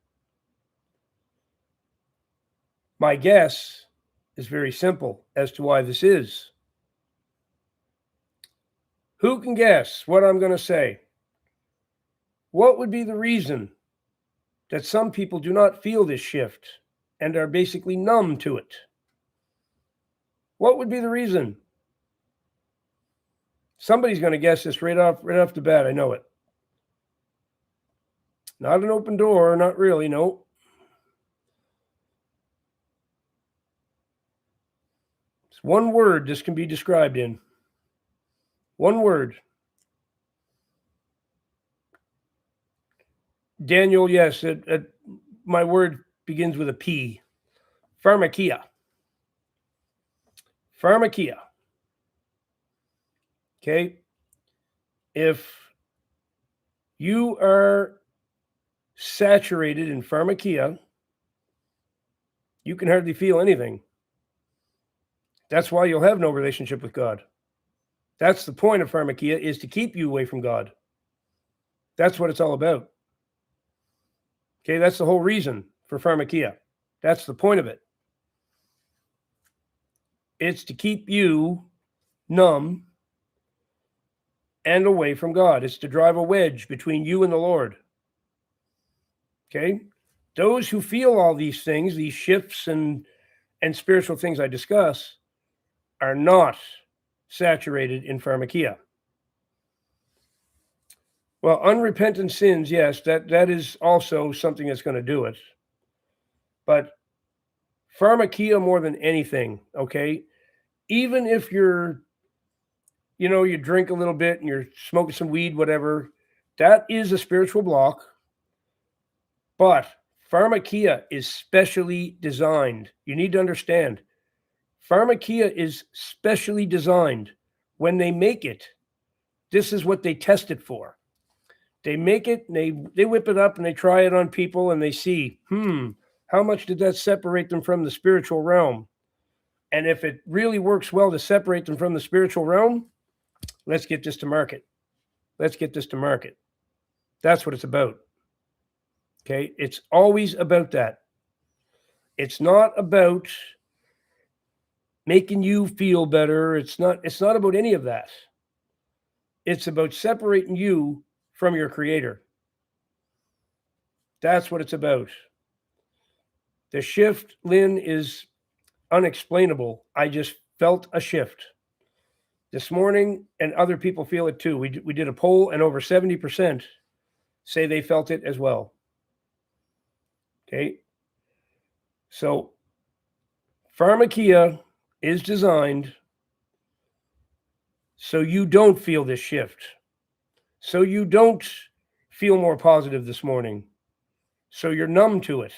My guess is very simple as to why this is. Who can guess what I'm going to say? What would be the reason that some people do not feel this shift and are basically numb to it? What would be the reason? Somebody's going to guess this right off the bat. I know it. Not an open door, not really, no. It's one word this can be described in. One word. Daniel, yes, my word begins with a P. Pharmakia. Pharmakia. Okay? If you are saturated in pharmakia, you can hardly feel anything. That's why you'll have no relationship with God. That's the point of pharmakia, is to keep you away from God. That's what it's all about. Okay, that's the whole reason for pharmakia. That's the point of it. It's to keep you numb and away from God. It's to drive a wedge between you and the Lord. Okay? Those who feel all these things, these shifts and spiritual things I discuss, are not saturated in pharmakia. Well, unrepentant sins, yes, that is also something that's going to do it. But pharmakia more than anything, okay? Even if you're, you drink a little bit and you're smoking some weed, whatever, that is a spiritual block. But pharmakia is specially designed. You need to understand, pharmakia is specially designed. When they make it, this is what they test it for. They make it, and they whip it up, and they try it on people, and they see, how much did that separate them from the spiritual realm? And if it really works well to separate them from the spiritual realm, let's get this to market. Let's get this to market. That's what it's about. Okay? It's always about that. It's not about making you feel better. It's not about any of that. It's about separating you from your creator. That's what it's about. The shift, Lynn, is unexplainable. I just felt a shift this morning, and other people feel it too. We did a poll, and over 70% say they felt it as well. Okay. So pharmakia is designed so you don't feel this shift, so you don't feel more positive this morning, so you're numb to it.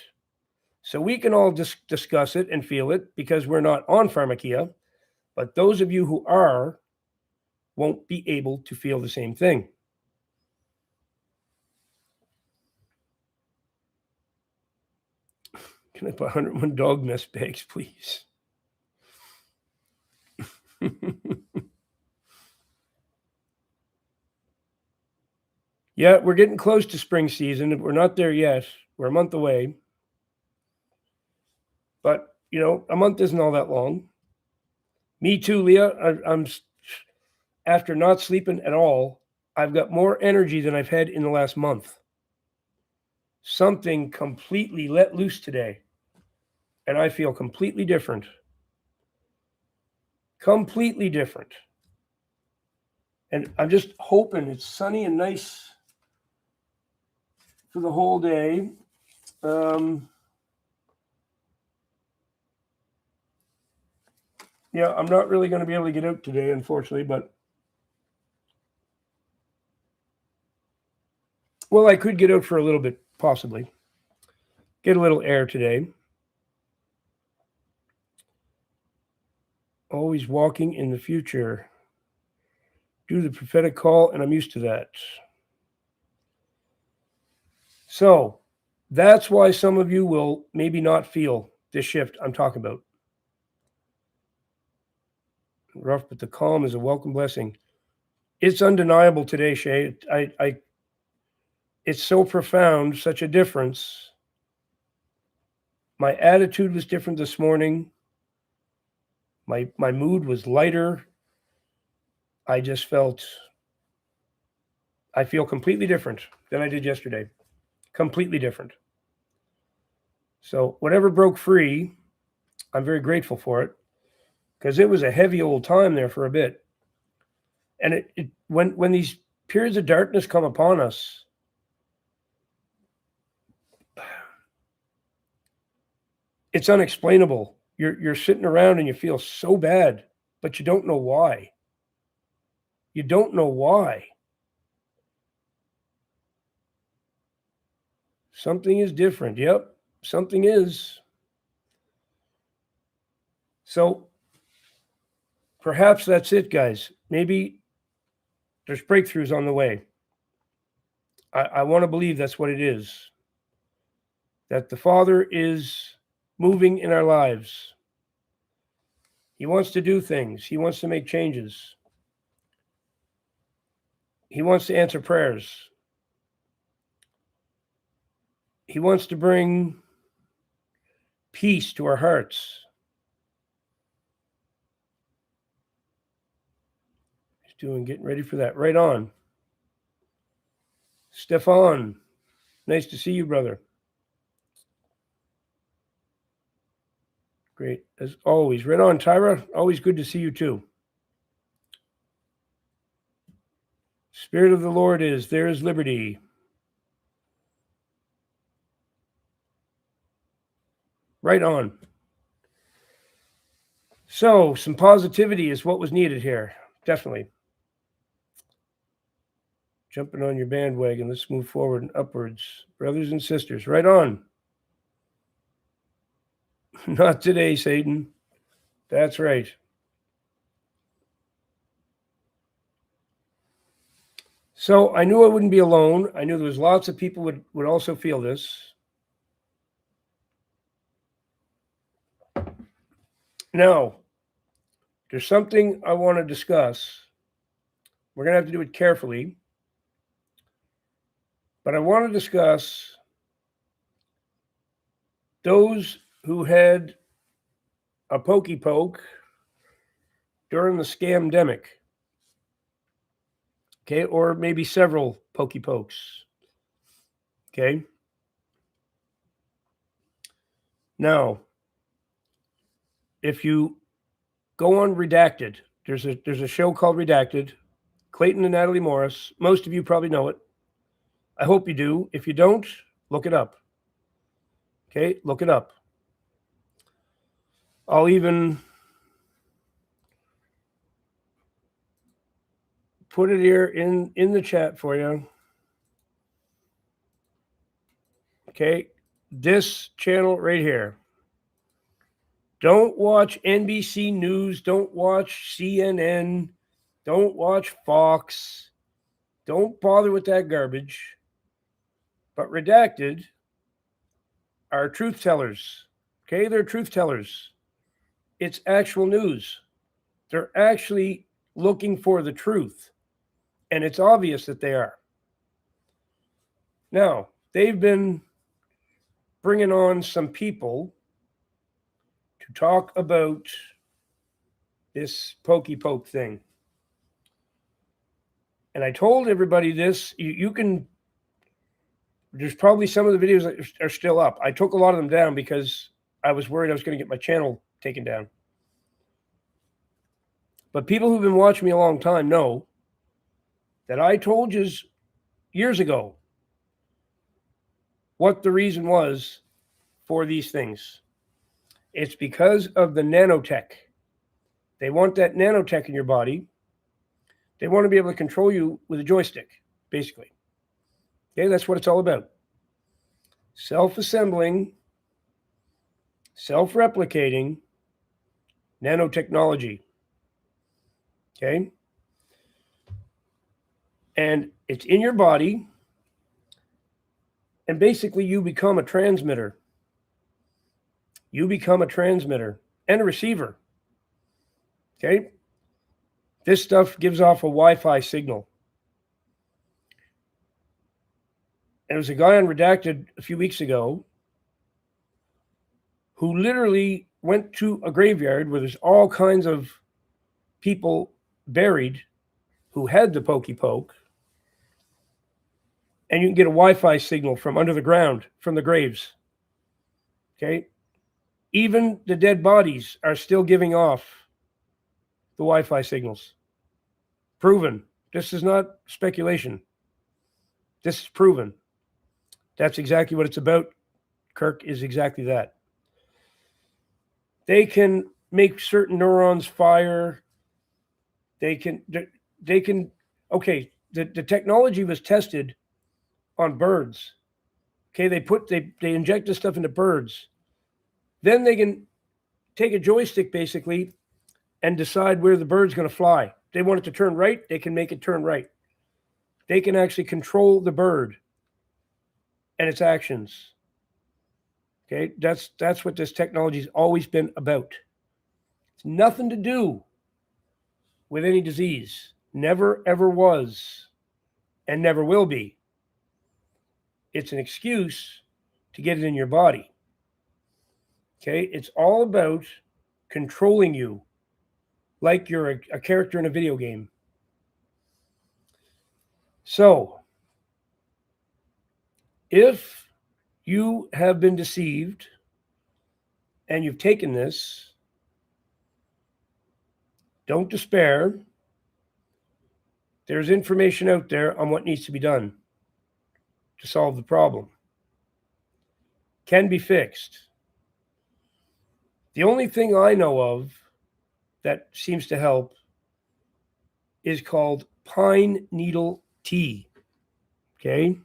So we can all discuss it and feel it because we're not on pharmakia, but those of you who are won't be able to feel the same thing. Can I buy 101 dog mess bags, please? Yeah, we're getting close to spring season. We're not there yet. We're a month away. But, a month isn't all that long. Me too, Leah. I'm after not sleeping at all, I've got more energy than I've had in the last month. Something completely let loose today, and I feel completely different. Completely different. And I'm just hoping it's sunny and nice for the whole day. Yeah, I'm not really going to be able to get out today, unfortunately, but Well, I could get out for a little bit, possibly. Get a little air today. Always walking in the future. Do the prophetic call, and I'm used to that. So that's why some of you will maybe not feel this shift I'm talking about. Rough, but the calm is a welcome blessing. It's undeniable today, Shay. It's so profound, such a difference. My attitude was different this morning. My mood was lighter. I feel completely different than I did yesterday. Completely different. So whatever broke free, I'm very grateful for it, because it was a heavy old time there for a bit. And when these periods of darkness come upon us, it's unexplainable. You're sitting around and you feel so bad, but you don't know why. You don't know why. Something is different. Yep, something is. So perhaps that's it, guys. Maybe there's breakthroughs on the way. I want to believe that's what it is. That the Father is moving in our lives. He wants to do things. He wants to make changes. He wants to answer prayers. He wants to bring peace to our hearts. He's getting ready for that. Right on. Stefan, nice to see you, brother. Great, as always. Right on, Tyra. Always good to see you, too. Spirit of the Lord is, there is liberty. Right on. So, some positivity is what was needed here. Definitely. Jumping on your bandwagon. Let's move forward and upwards. Brothers and sisters, right on. Not today, Satan. That's right. So I knew I wouldn't be alone. I knew there was lots of people would also feel this. Now, there's something I want to discuss. We're going to have to do it carefully. But I want to discuss those who had a pokey poke during the scamdemic. Okay, or maybe several pokey pokes. Okay. Now, if you go on Redacted, there's a show called Redacted, Clayton and Natalie Morris. Most of you probably know it. I hope you do. If you don't, look it up. Okay, look it up. I'll even put it here in the chat for you. Okay, this channel right here. Don't watch NBC News. Don't watch CNN. Don't watch Fox. Don't bother with that garbage. But Redacted are truth tellers. Okay, they're truth tellers. It's actual news. They're actually looking for the truth. And it's obvious that they are. Now, they've been bringing on some people to talk about this pokey poke thing. And I told everybody this. You can, there's probably some of the videos that are still up. I took a lot of them down because I was worried I was going to get my channel taken down. But people who've been watching me a long time know that I told you years ago what the reason was for these things. It's because of the nanotech. They want that nanotech in your body. They want to be able to control you with a joystick, basically. Okay, that's what it's all about. Self-assembling, self-replicating nanotechnology. Okay? And it's in your body. And basically, you become a transmitter. You become a transmitter and a receiver. Okay? This stuff gives off a Wi-Fi signal. And there was a guy on Redacted a few weeks ago who literally went to a graveyard where there's all kinds of people buried who had the pokey poke. And you can get a Wi-Fi signal from under the ground, from the graves. Okay? Even the dead bodies are still giving off the Wi-Fi signals. Proven. This is not speculation. This is proven. That's exactly what it's about. Kirk is exactly that. They can make certain neurons fire. They can, okay, the technology was tested on birds. Okay, they inject this stuff into birds. Then they can take a joystick basically and decide where the bird's going to fly. They want it to turn right, they can make it turn right. They can actually control the bird and its actions. Okay, that's what this technology's always been about. It's nothing to do with any disease. Never, ever was, and never will be. It's an excuse to get it in your body. Okay, it's all about controlling you like you're a character in a video game. So, if you have been deceived and you've taken this, don't despair. There's information out there on what needs to be done to solve the problem. Can be fixed. The only thing I know of that seems to help is called pine needle tea. Okay?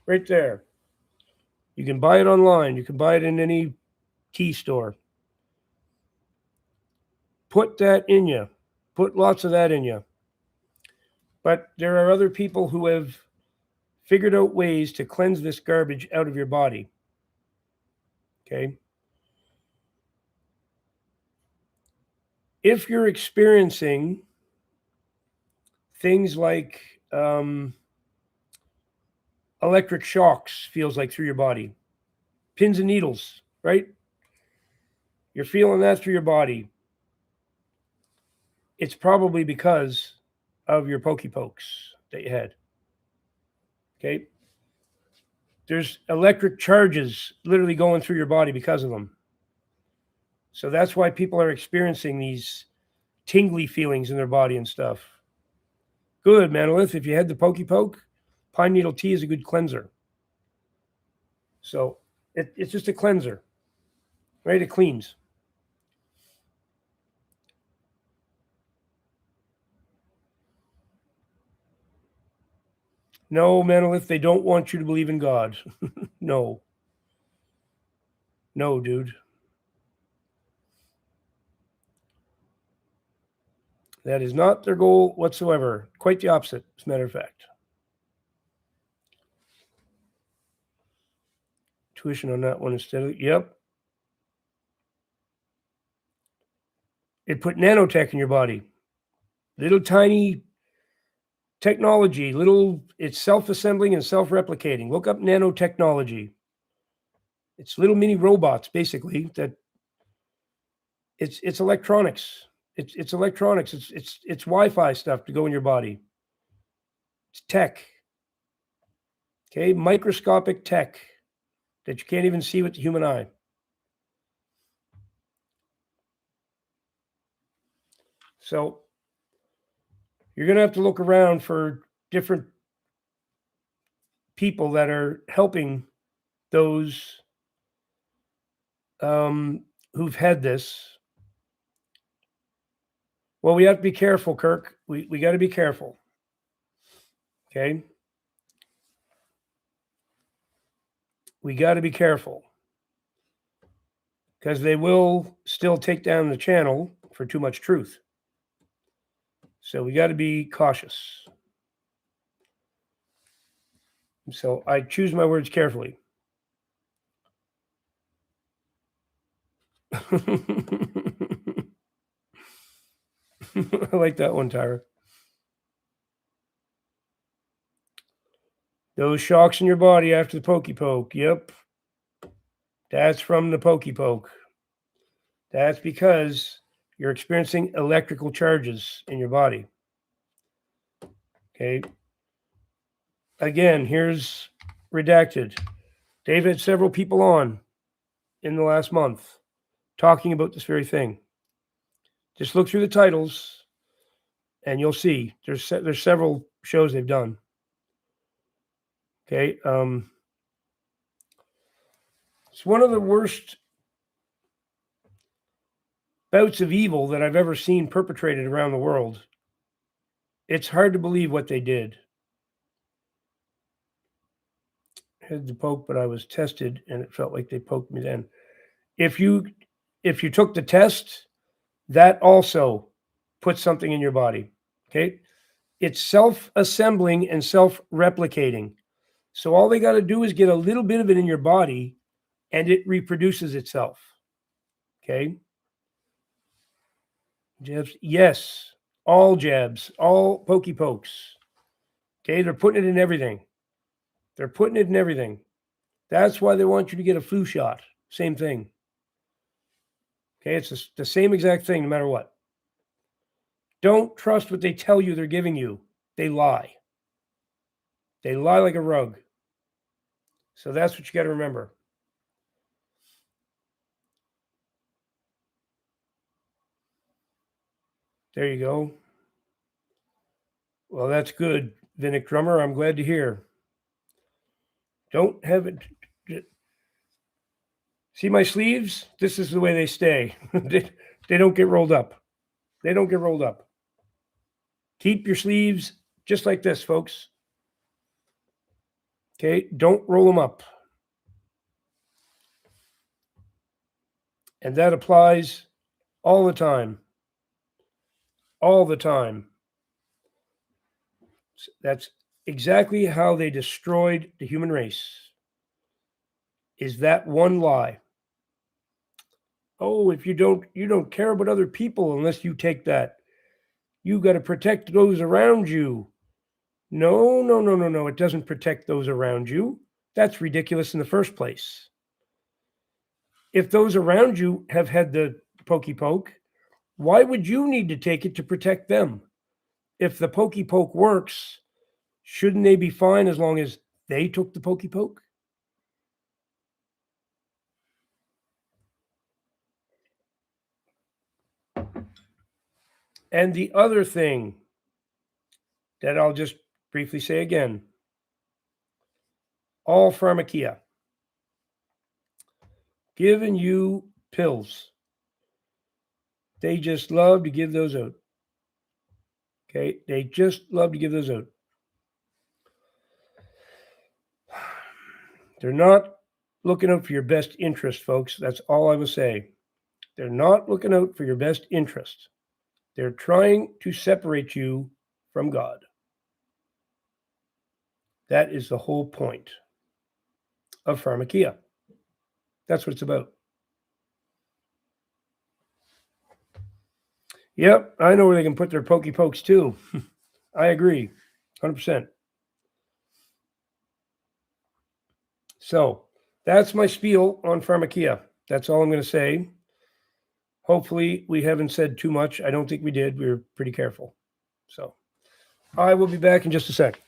Right there. You can buy it online. You can buy it in any tea store. Put that in you. Put lots of that in you. But there are other people who have figured out ways to cleanse this garbage out of your body. Okay? If you're experiencing things like electric shocks, feels like through your body, pins and needles, right? You're feeling that through your body. It's probably because of your pokey pokes that you had. Okay? There's electric charges literally going through your body because of them. So that's why people are experiencing these tingly feelings in their body and stuff. Good, Manolith. If you had the pokey poke, pine needle tea is a good cleanser. So it's just a cleanser, right? It cleans. No, Manolith, they don't want you to believe in God. No. No, dude. That is not their goal whatsoever. Quite the opposite, as a matter of fact. Tuition on that one instead of, yep. It put nanotech in your body. Little tiny technology, it's self-assembling and self-replicating. Look up nanotechnology. It's little mini robots, basically, that it's electronics. It's electronics. It's Wi-Fi stuff to go in your body. It's tech. Okay, microscopic tech that you can't even see with the human eye. So you're going to have to look around for different people that are helping those who've had this. Well, we have to be careful, Kirk. We got to be careful. Okay? We got to be careful. Because they will still take down the channel for too much truth. So we got to be cautious. So I choose my words carefully. I like that one, Tyra. Those shocks in your body after the pokey poke. Yep. That's from the pokey poke. That's because you're experiencing electrical charges in your body. Okay. Again, here's redacted. Dave had several people on in the last month talking about this very thing. Just look through the titles and you'll see there's several shows they've done. Okay. It's one of the worst bouts of evil that I've ever seen perpetrated around the world. It's hard to believe what they did. I had the poke, but I was tested and it felt like they poked me then. If you took the test, that also puts something in your body. Okay. It's self-assembling and self-replicating. So all they got to do is get a little bit of it in your body and it reproduces itself. Okay. Jabs. Yes. All jabs, all pokey pokes. Okay. They're putting it in everything. They're putting it in everything. That's why they want you to get a flu shot. Same thing. Okay. It's the same exact thing no matter what. Don't trust what they tell you they're giving you. They lie. They lie like a rug. So that's what you got to remember. There you go. Well, that's good, Vinnick Drummer. I'm glad to hear. Don't have it. See my sleeves? This is the way they stay. They don't get rolled up. They don't get rolled up. Keep your sleeves just like this, folks. Okay? Don't roll them up. And that applies all the time. All the time. That's exactly how they destroyed the human race. Is that one lie. Oh, if you don't care about other people unless you take that. You got to protect those around you. No. It doesn't protect those around you. That's ridiculous in the first place. If those around you have had the pokey poke, why would you need to take it to protect them? If the pokey poke works, shouldn't they be fine as long as they took the pokey poke? And the other thing that I'll just briefly say again, all pharmakia, giving you pills. They just love to give those out. Okay, they just love to give those out. They're not looking out for your best interest, folks. That's all I will say. They're not looking out for your best interest. They're trying to separate you from God. That is the whole point of pharmakia. That's what it's about. Yep, I know where they can put their pokey pokes too. I agree, 100%. So that's my spiel on pharmakia. That's all I'm going to say. Hopefully, we haven't said too much. I don't think we did. We were pretty careful. So I will be back in just a sec.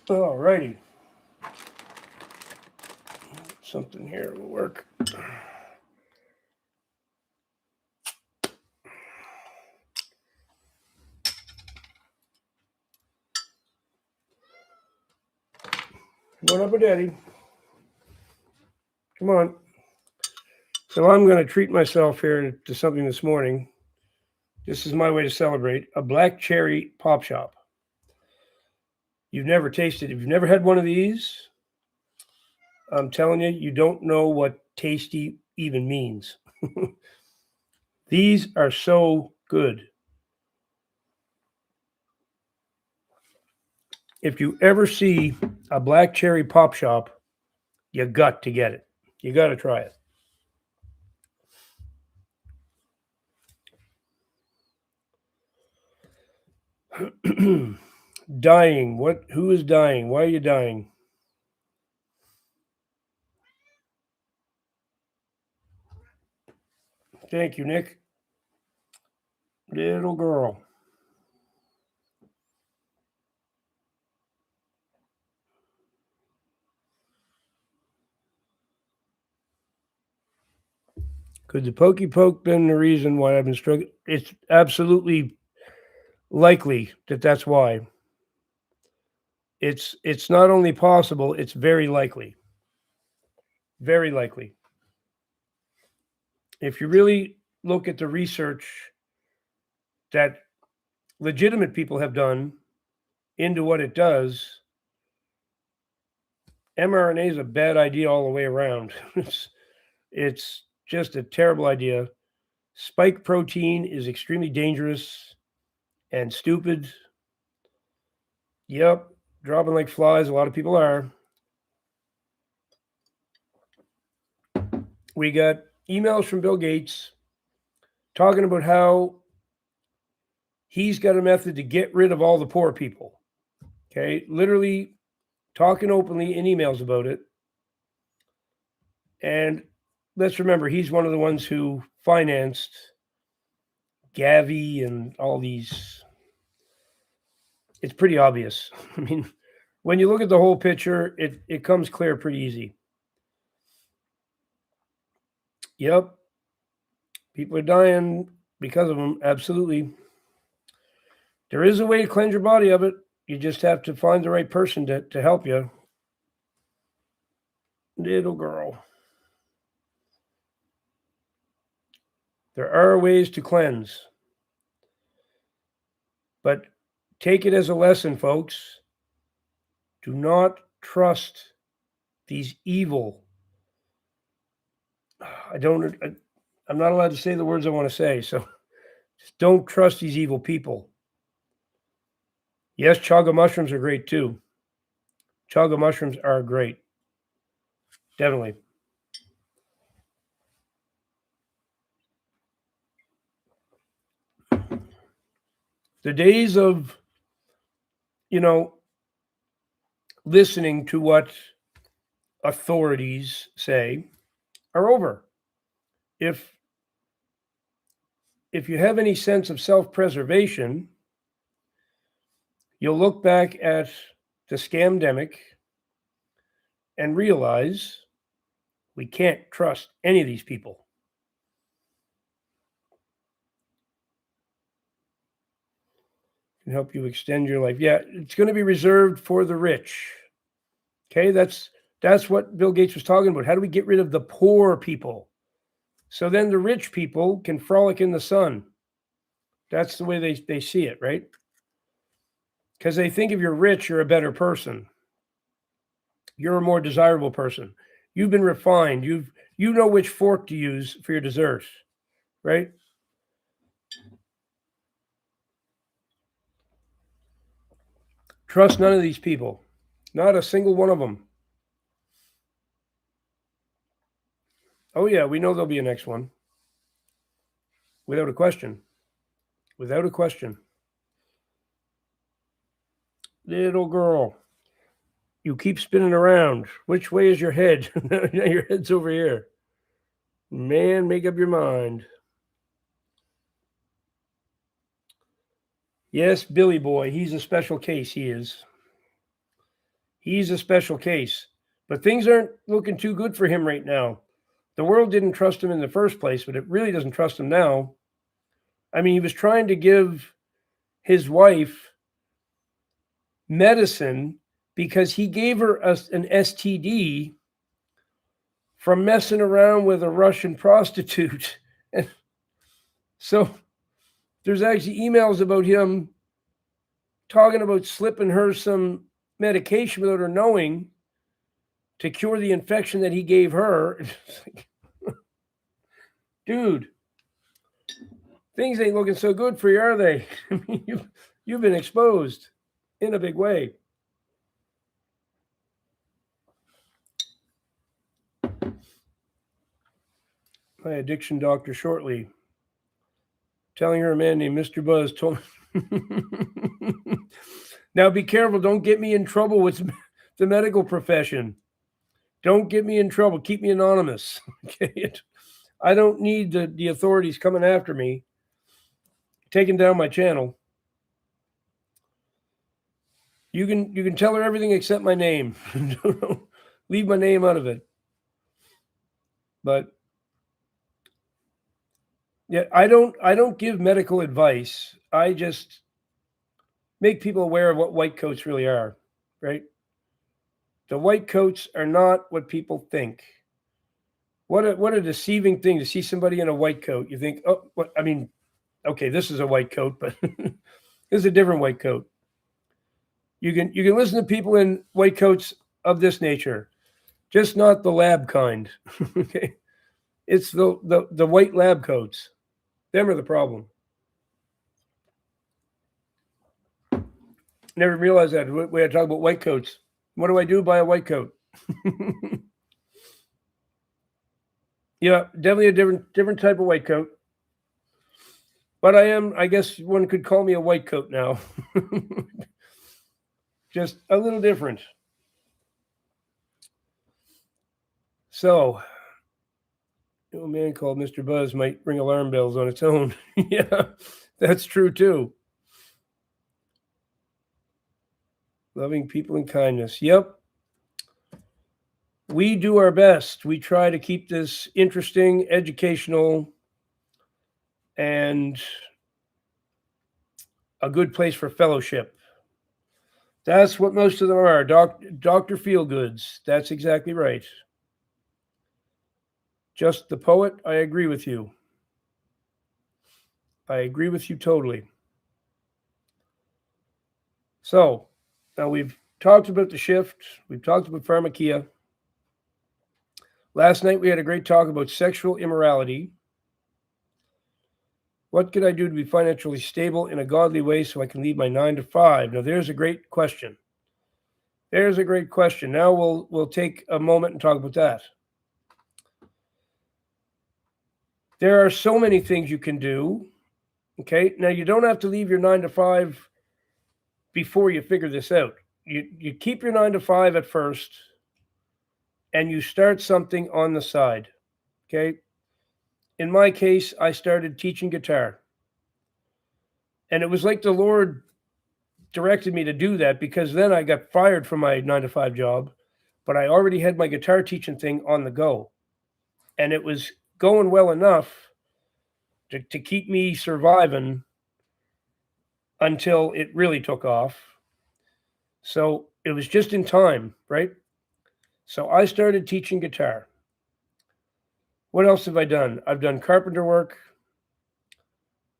All righty. Something here will work. Come on up, Daddy. Come on. So I'm going to treat myself here to something this morning. This is my way to celebrate a black cherry pop shop. You've never tasted, if you've never had one of these, I'm telling you, you don't know what tasty even means. These are so good. If you ever see a black cherry pop shop, you got to get it. You got to try it. Dying. What? Who is dying? Why are you dying? Thank you, Nick. Little girl. Could the pokey poke been the reason why I've been struggling? It's absolutely likely that that's why. It's not only possible, it's very likely. Very likely. If you really look at the research that legitimate people have done into what it does, mRNA is a bad idea all the way around. It's just a terrible idea. Spike protein is extremely dangerous and stupid. Yep, dropping like flies. A lot of people are. We got emails from Bill Gates talking about how he's got a method to get rid of all the poor people. Okay, literally talking openly in emails about it. And let's remember, he's one of the ones who financed Gavi and all these. It's pretty obvious. I mean, when you look at the whole picture, it comes clear pretty easy. Yep. People are dying because of them. Absolutely. There is a way to cleanse your body of it. You just have to find the right person to help you. Little girl. There are ways to cleanse. But take it as a lesson, folks. Do not trust these evil. I'm not allowed to say the words I want to say, so just don't trust these evil people. Yes, chaga mushrooms are great too. Chaga mushrooms are great. Definitely. The days of, listening to what authorities say are over. If you have any sense of self-preservation, you'll look back at the scamdemic and realize we can't trust any of these people. Can help you extend your life. Yeah, it's going to be reserved for the rich. Okay, that's what Bill Gates was talking about. How do we get rid of the poor people? So then the rich people can frolic in the sun. That's the way they see it, right? Because they think if you're rich, you're a better person. You're a more desirable person. You've been refined. You know which fork to use for your desserts, right? Trust none of these people. Not a single one of them. Oh, yeah, we know there'll be a next one. Without a question. Without a question. Little girl, you keep spinning around. Which way is your head? Your head's over here. Man, make up your mind. Yes, Billy boy, he's a special case, he is. He's a special case. But things aren't looking too good for him right now. The world didn't trust him in the first place, but it really doesn't trust him now. I mean, he was trying to give his wife medicine because he gave her an STD from messing around with a Russian prostitute. And so there's actually emails about him talking about slipping her some medication without her knowing to cure the infection that he gave her. Like, dude, things ain't looking so good for you, are they? I mean, you've been exposed in a big way. My addiction doctor shortly telling her a man named Mr. Buzz told me. Now be careful. Don't get me in trouble with the medical profession. Don't get me in trouble. Keep me anonymous. Okay. I don't need the authorities coming after me, taking down my channel. You can tell her everything except my name. Leave my name out of it. But yeah, I don't give medical advice. I just make people aware of what white coats really are, right? The white coats are not what people think. What a deceiving thing to see somebody in a white coat. You think, oh, what? I mean, okay, this is a white coat, but this is a different white coat. You can listen to people in white coats of this nature, just not the lab kind. Okay, it's the white lab coats. Them are the problem. Never realized that. We had to talk about white coats. What do I do? Buy a white coat. Yeah, definitely a different type of white coat. But I guess one could call me a white coat now. Just a little different. So, a man called Mr. Buzz might ring alarm bells on its own. Yeah, that's true too. Loving people and kindness. Yep. We do our best. We try to keep this interesting, educational, and a good place for fellowship. That's what most of them are. Dr. Feelgoods. That's exactly right. Just the poet, I agree with you. I agree with you totally. So, now we've talked about the shift. We've talked about pharmakia. Last night we had a great talk about sexual immorality. What can I do to be financially stable in a godly way so I can leave my 9 to 5? Now, there's a great question. There's a great question. Now we'll take a moment and talk about that. There are so many things you can do. Okay. Now, you don't have to leave your 9 to 5 before you figure this out. You keep your 9 to 5 at first, and you start something on the side. Okay. In my case, I started teaching guitar. And it was like the Lord directed me to do that, because then I got fired from my 9 to 5 job, but I already had my guitar teaching thing on the go. And it was going well enough to keep me surviving until it really took off. So it was just in time, right? So I started teaching guitar. What else have I done? I've done carpenter work.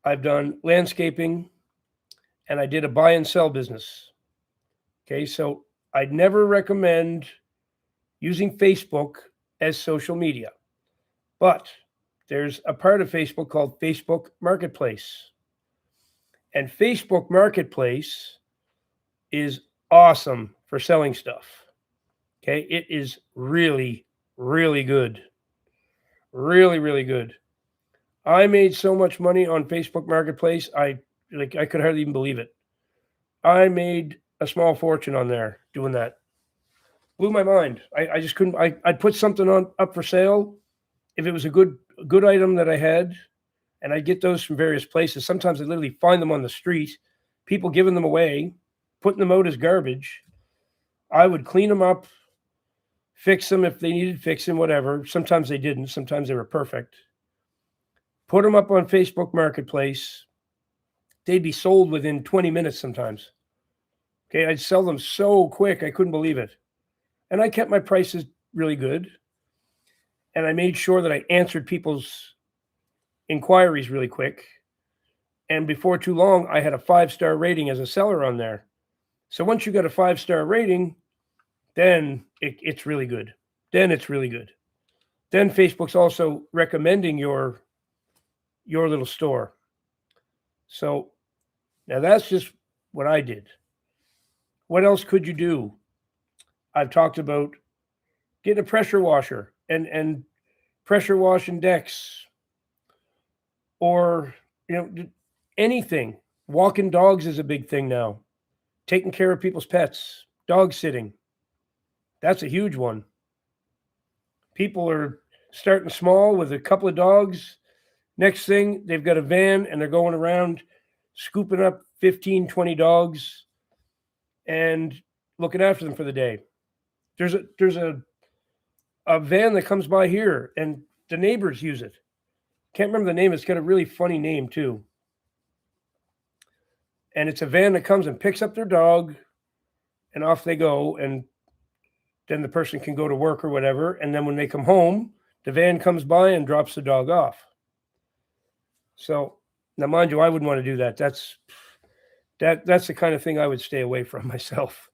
I've done landscaping, and I did a buy and sell business. Okay, so I'd never recommend using Facebook as social media, but there's a part of Facebook called Facebook Marketplace. And Facebook Marketplace is awesome for selling stuff. Okay, it is really, really good. Really, really good. I made so much money on Facebook Marketplace, I could hardly even believe it. I made a small fortune on there doing that. Blew my mind. I just couldn't. I'd put something up for sale if it was a good item that I had, and I'd get those from various places. Sometimes I literally find them on the street, people giving them away, putting them out as garbage. I would clean them up, fix them if they needed fixing, whatever. Sometimes they didn't. Sometimes they were perfect. Put them up on Facebook Marketplace. They'd be sold within 20 minutes sometimes. Okay, I'd sell them so quick, I couldn't believe it. And I kept my prices really good. And I made sure that I answered people's inquiries really quick. And before too long, I had a 5-star rating as a seller on there. So once you got a 5-star rating, then it's really good. Then it's really good. Then Facebook's also recommending your little store. So now that's just what I did. What else could you do? I've talked about getting a pressure washer and pressure washing decks, or anything. Walking dogs is a big thing now. Taking care of people's pets, dog sitting. That's a huge one. People are starting small with a couple of dogs. Next thing, they've got a van and they're going around scooping up 15, 20 dogs and looking after them for the day. There's a van that comes by here and the neighbors use it. Can't remember the name. It's got a really funny name too. And it's a van that comes and picks up their dog and off they go. And then the person can go to work or whatever. And then when they come home, the van comes by and drops the dog off. So now, mind you, I wouldn't want to do that. That's the kind of thing I would stay away from myself.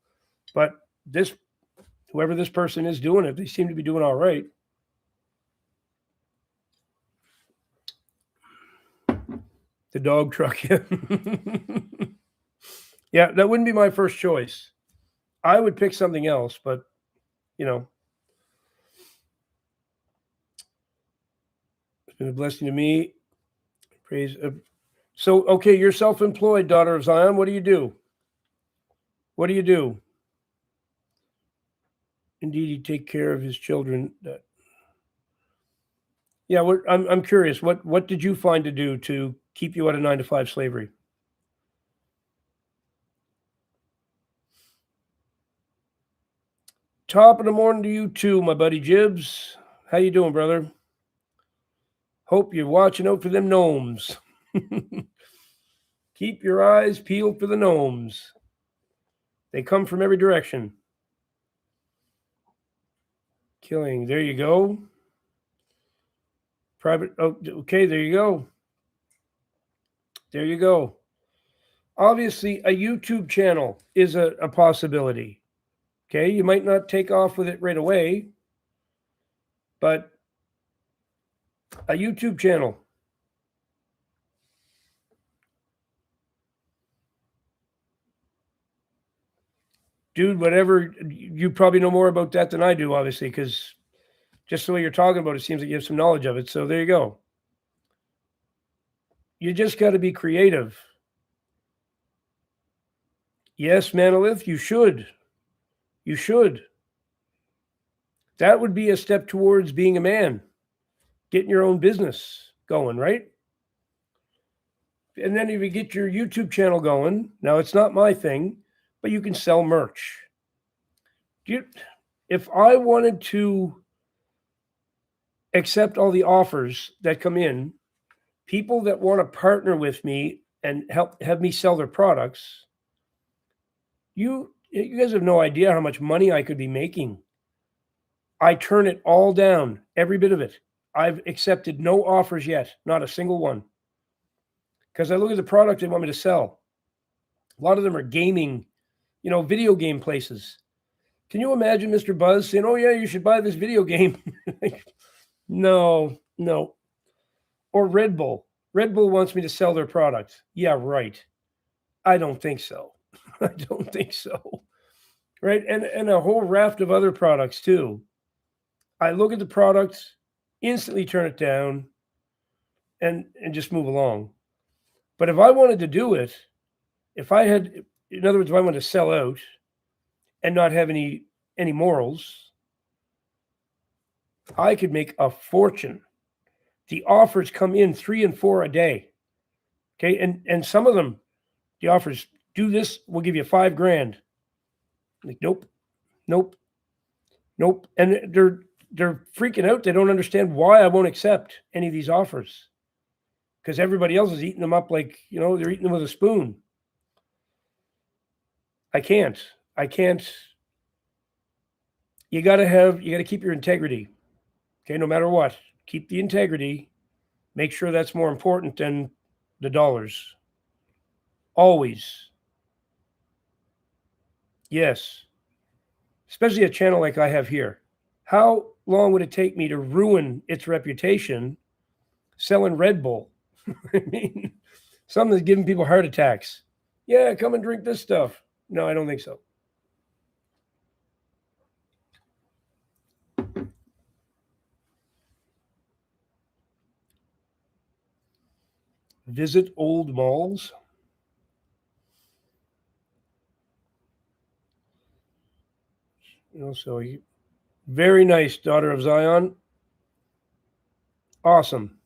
But whoever this person is doing it, they seem to be doing all right. The dog truck. Yeah, that wouldn't be my first choice. I would pick something else, but it's been a blessing to me. Praise. So, okay, you're self-employed, daughter of Zion. What do you do? What do you do? Indeed, he take care of his children. Yeah, I'm curious. What did you find to do to keep you out of 9-to-5 slavery? Top of the morning to you too, my buddy Jibs. How you doing, brother? Hope you're watching out for them gnomes. Keep your eyes peeled for the gnomes. They come from every direction. Killing. There you go. Private. Oh, okay. There you go. There you go. Obviously, a YouTube channel is a possibility. Okay. You might not take off with it right away, but a YouTube channel. Dude, whatever, you probably know more about that than I do, obviously, because just the way you're talking about it seems like you have some knowledge of it. So there you go. You just got to be creative. Yes, Manolith, you should. You should. That would be a step towards being a man, getting your own business going, right? And then if you get your YouTube channel going, now it's not my thing, but you can sell merch. If I wanted to accept all the offers that come in, people that want to partner with me and have me sell their products, you guys have no idea how much money I could be making. I turn it all down, every bit of it. I've accepted no offers yet, not a single one. Because I look at the product they want me to sell. A lot of them are gaming, video game places. Can you imagine Mr. Buzz saying, "Oh yeah, you should buy this video game"? No. Or Red Bull. Red Bull wants me to sell their product. Yeah, right. I don't think so. I don't think so. Right? And a whole raft of other products too. I look at the product, instantly turn it down, and just move along. But if I wanted to do it, in other words, if I wanted to sell out and not have any morals, I could make a fortune. The offers come in 3 and 4 a day. Okay. And some of them, the offers, do this, we'll give you $5,000. Like, nope. Nope. And they're freaking out. They don't understand why I won't accept any of these offers. Because everybody else is eating them up like, they're eating them with a spoon. I can't. You got to keep your integrity. Okay, no matter what. Keep the integrity. Make sure that's more important than the dollars. Always. Yes. Especially a channel like I have here. How long would it take me to ruin its reputation selling Red Bull? I mean, something that's giving people heart attacks. Yeah, come and drink this stuff. No, I don't think so. Visit old malls. So very nice, daughter of Zion. Awesome.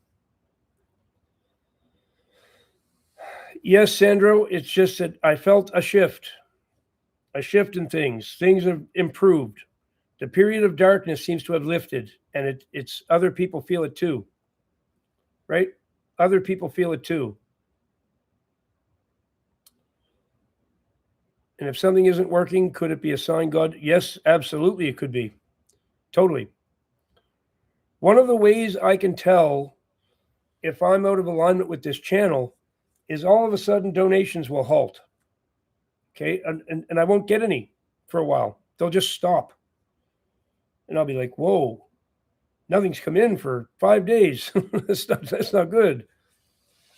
Yes, Sandro, it's just that I felt a shift in things. Things have improved. The period of darkness seems to have lifted, and it's other people feel it too, right? Other people feel it too. And if something isn't working, could it be a sign God? Yes, absolutely, it could be. Totally. One of the ways I can tell if I'm out of alignment with this channel is all of a sudden donations will halt. Okay. And I won't get any for a while. They'll just stop. And I'll be like, whoa, nothing's come in for 5 days. That's not good.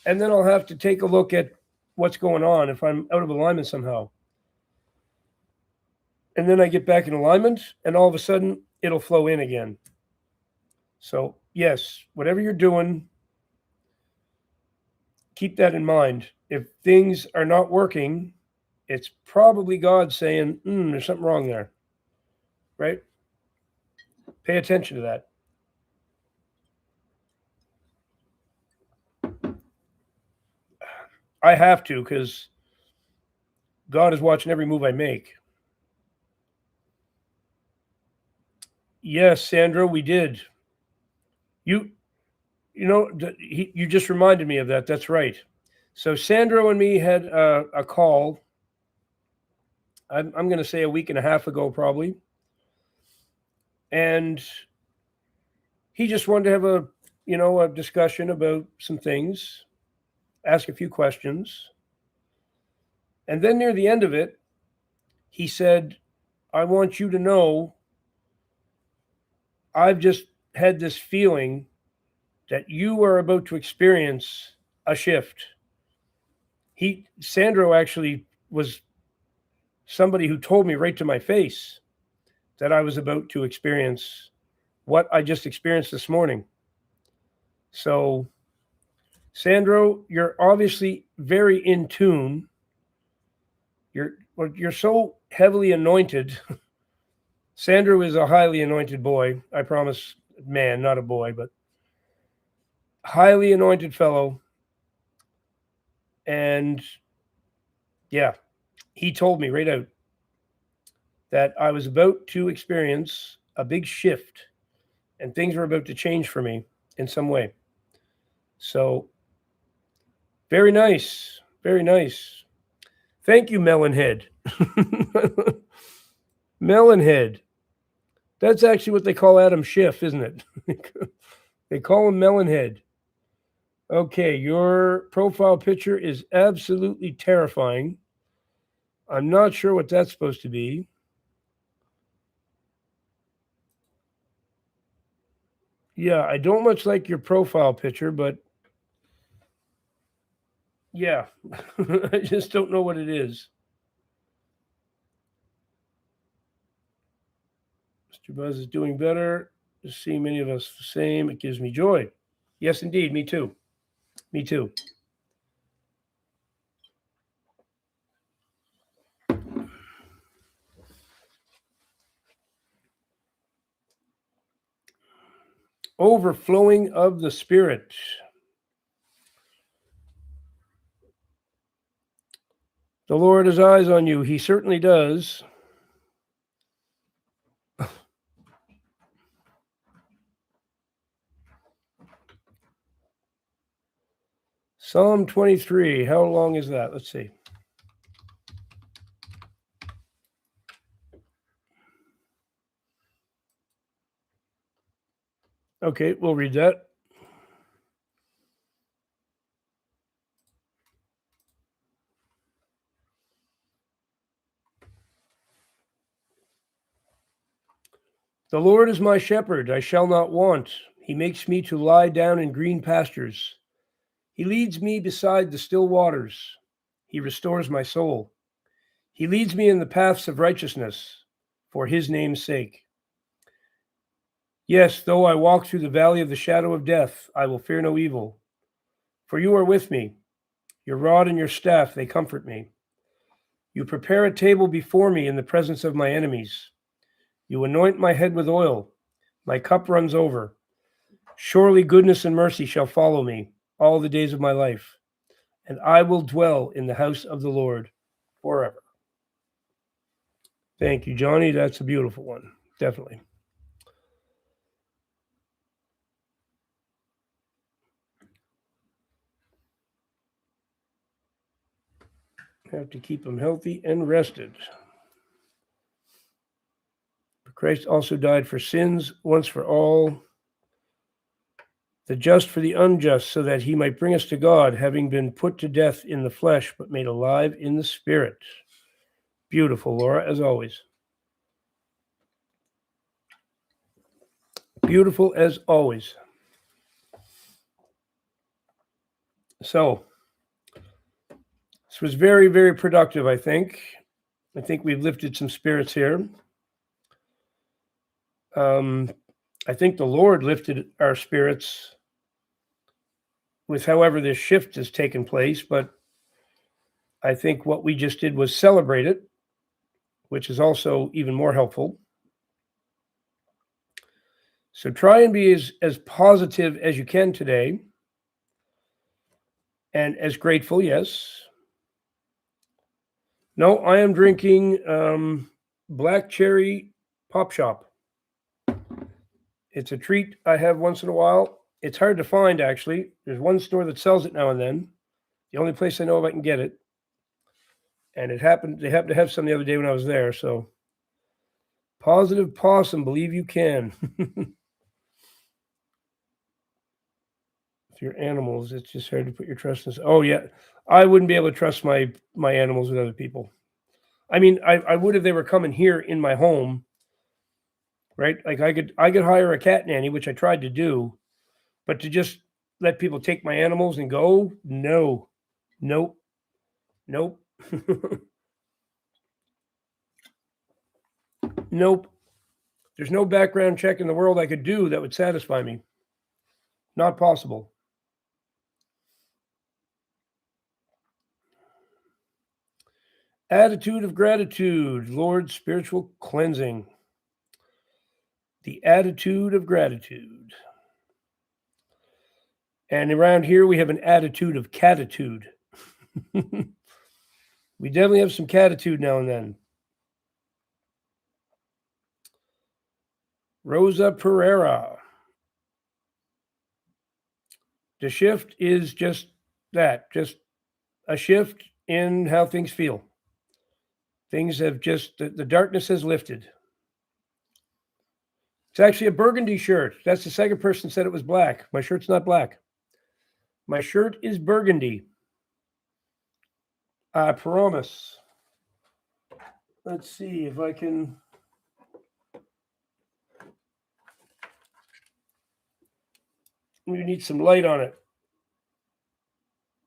And then I'll have to take a look at what's going on if I'm out of alignment somehow. And then I get back in alignment, and all of a sudden it'll flow in again. So yes, whatever you're doing, keep that in mind. If things are not working, it's probably God saying, there's something wrong there, right? Pay attention to that. I have to, because God is watching every move I make. Yes, Sandra, we did. You just reminded me of that. That's right. So Sandro and me had a call. I'm going to say a week and a half ago, probably. And he just wanted to have a discussion about some things, ask a few questions. And then near the end of it, he said, I want you to know I've just had this feeling that you are about to experience a shift. Sandro actually was somebody who told me right to my face that I was about to experience what I just experienced this morning. So, Sandro, you're obviously very in tune. You're so heavily anointed. Sandro is a highly anointed boy. I promise, man, not a boy, but highly anointed fellow. And yeah, he told me right out that I was about to experience a big shift and things were about to change for me in some way. So, very nice. Very nice. Thank you, Melonhead. Melonhead. That's actually what they call Adam Schiff, isn't it? They call him Melonhead. Okay, your profile picture is absolutely terrifying. I'm not sure what that's supposed to be. Yeah, I don't much like your profile picture, but yeah, I just don't know what it is. Mr. Buzz is doing better. To see many of us the same, it gives me joy. Yes, indeed. Me too. Me too. Overflowing of the Spirit. The Lord has eyes on you. He certainly does. Psalm 23. How long is that? Let's see. Okay, we'll read that. The Lord is my shepherd, I shall not want. He makes me to lie down in green pastures. He leads me beside the still waters. He restores my soul. He leads me in the paths of righteousness for his name's sake. Yes, though I walk through the valley of the shadow of death, I will fear no evil. For you are with me. Your rod and your staff, they comfort me. You prepare a table before me in the presence of my enemies. You anoint my head with oil. My cup runs over. Surely goodness and mercy shall follow me all the days of my life, and I will dwell in the house of the Lord forever. Thank you, Johnny. That's a beautiful one. Definitely. Have to keep them healthy and rested. Christ also died for sins once for all, the just for the unjust, so that he might bring us to God, having been put to death in the flesh, but made alive in the spirit. Beautiful, Laura, as always. Beautiful as always. So, this was very, very productive, I think. I think we've lifted some spirits here. I think the Lord lifted our spirits with however this shift has taken place, but I think what we just did was celebrate it, which is also even more helpful. So try and be as positive as you can today, and as grateful, yes. No, I am drinking black cherry pop shop. It's a treat I have once in a while. It's hard to find, actually. There's one store that sells it now and then. The only place I know if I can get it. And they happened to have some the other day when I was there. So positive possum, believe you can. With your animals, it's just hard to put your trust in. Oh yeah, I wouldn't be able to trust my animals with other people. I mean, I would if they were coming here in my home, right? Like I could hire a cat nanny, which I tried to do, but to just let people take my animals and go, no, nope, nope, nope. There's no background check in the world I could do that would satisfy me. Not possible. Attitude of gratitude, Lord's spiritual cleansing. The attitude of gratitude. And around here, we have an attitude of catitude. We definitely have some catitude now and then. Rosa Pereira. The shift is just that, just a shift in how things feel. Things have just, the darkness has lifted. It's actually a burgundy shirt. That's the second person said it was black. My shirt's not black. My shirt is burgundy. I promise. Let's see if I can. We need some light on it.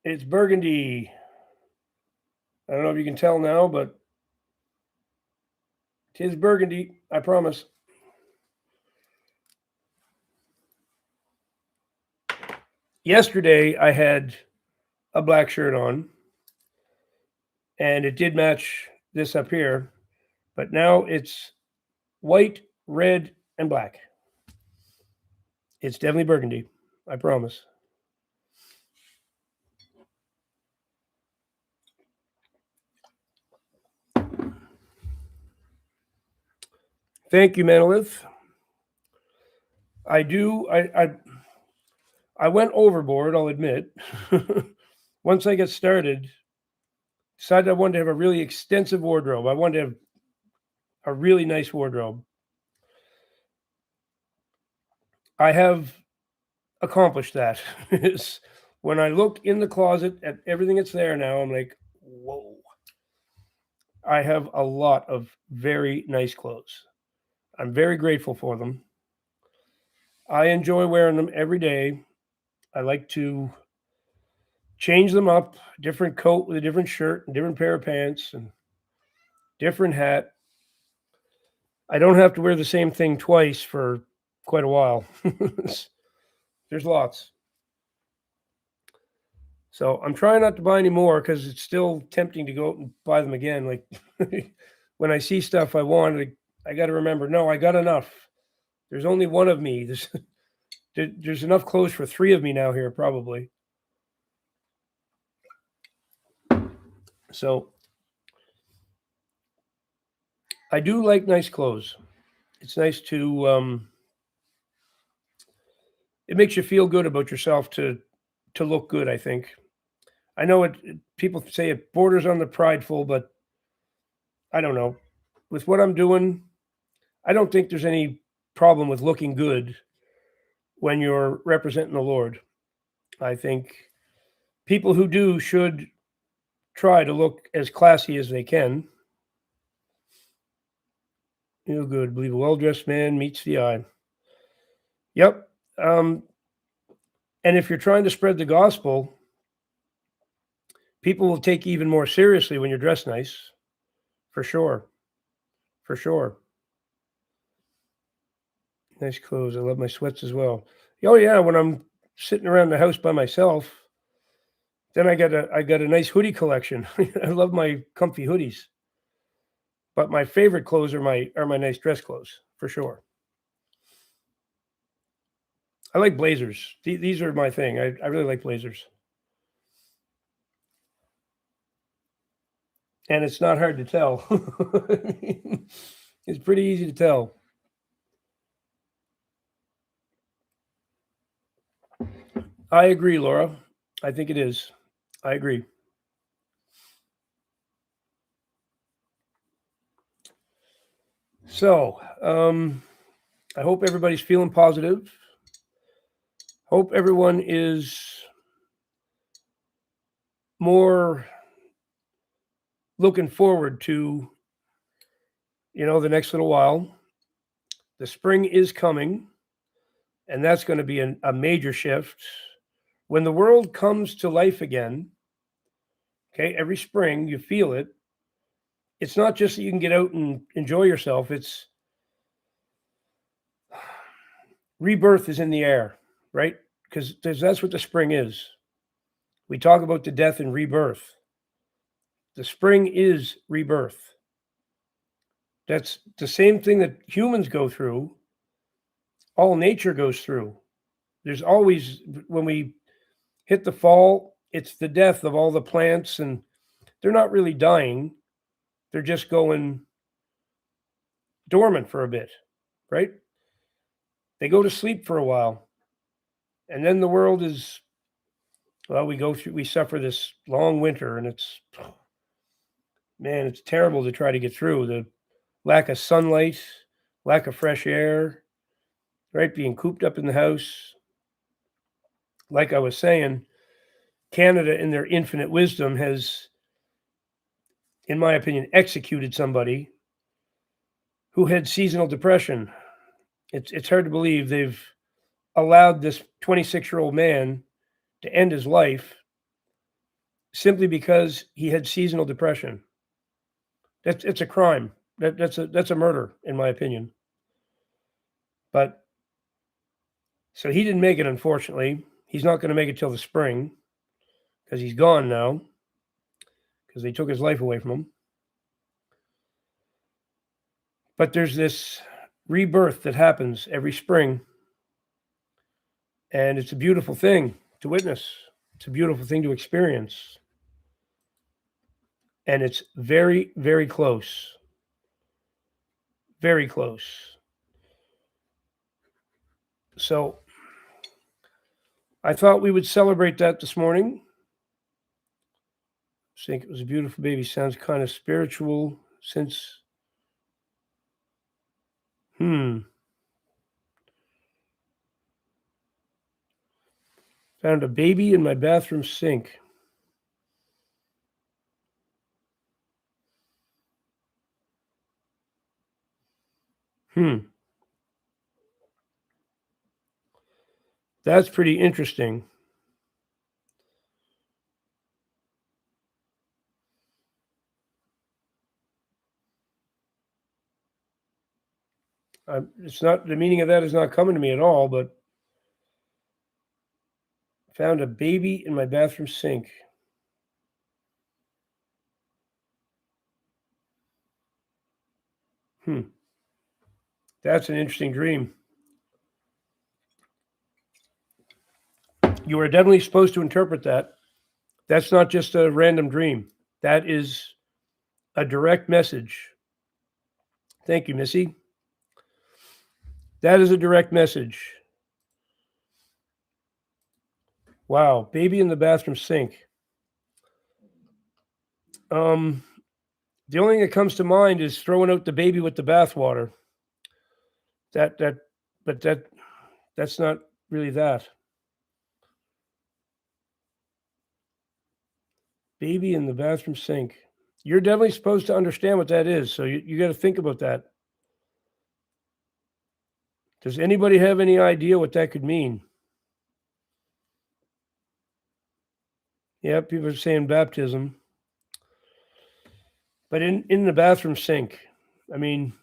It's burgundy. I don't know if you can tell now, but it is burgundy. I promise. Yesterday, I had a black shirt on, and it did match this up here, but now it's white, red, and black. It's definitely burgundy. I promise. Thank you, Manolith. I do. I went overboard, I'll admit. once I got started, decided I wanted to have a really extensive wardrobe. I wanted to have a really nice wardrobe. I have accomplished that. When I look in the closet at everything that's there now, I'm like, whoa. I have a lot of very nice clothes. I'm very grateful for them. I enjoy wearing them every day. I like to change them up, different coat with a different shirt and different pair of pants and different hat. I don't have to wear the same thing twice for quite a while. There's lots. So I'm trying not to buy any more because it's still tempting to go out and buy them again. Like when I see stuff I want, I got to remember, no, I got enough. There's only one of me. There's enough clothes for three of me now here, probably. So I do like nice clothes. It's nice to, it makes you feel good about yourself to look good, I think. I know people say it borders on the prideful, but I don't know. With what I'm doing, I don't think there's any problem with looking good when you're representing the Lord. I think people who do should try to look as classy as they can. Feel good. Believe a well-dressed man meets the eye. Yep. And if you're trying to spread the gospel, people will take you even more seriously when you're dressed nice. For sure. For sure. Nice clothes. I love my sweats as well. Oh yeah, when I'm sitting around the house by myself, then I got a nice hoodie collection. I love my comfy hoodies. But my favorite clothes are my nice dress clothes, for sure. I like blazers. These are my thing. I really like blazers. And it's not hard to tell. It's pretty easy to tell. I agree, Laura. I think it is. I agree. So, I hope everybody's feeling positive. Hope everyone is more looking forward to, the next little while. The spring is coming, and that's going to be a major shift. When the world comes to life again, okay, every spring you feel it. It's not just that you can get out and enjoy yourself. It's rebirth is in the air, right? Because that's what the spring is. We talk about the death and rebirth. The spring is rebirth. That's the same thing that humans go through. All nature goes through. There's always, when we hit the fall, it's the death of all the plants, and they're not really dying. They're just going dormant for a bit, right? They go to sleep for a while. And then the world is, well, we suffer this long winter, and it's terrible to try to get through. The lack of sunlight, lack of fresh air, right? Being cooped up in the house. Like I was saying, Canada, in their infinite wisdom, has, in my opinion, executed somebody who had seasonal depression. It's hard to believe they've allowed this 26-year-old man to end his life simply because he had seasonal depression. It's a crime. That's a murder, in my opinion. But so he didn't make it, unfortunately. He's not going to make it till the spring because he's gone now because they took his life away from him. But there's this rebirth that happens every spring, and it's a beautiful thing to witness. It's a beautiful thing to experience. And it's very, very close. Very close. So I thought we would celebrate that this morning. sink. It was a beautiful baby. Sounds kind of spiritual since. Found a baby in my bathroom sink. That's pretty interesting. It's not, the meaning of that is not coming to me at all, but found a baby in my bathroom sink. That's an interesting dream. You are definitely supposed to interpret that. That's not just a random dream. That is a direct message. Thank you, Missy. That is a direct message. Wow, baby in the bathroom sink. The only thing that comes to mind is throwing out the baby with the bathwater. That's not really that. Baby in the bathroom sink. You're definitely supposed to understand what that is, so you got to think about that. Does anybody have any idea what that could mean? Yeah, people are saying baptism. But in the bathroom sink, I mean,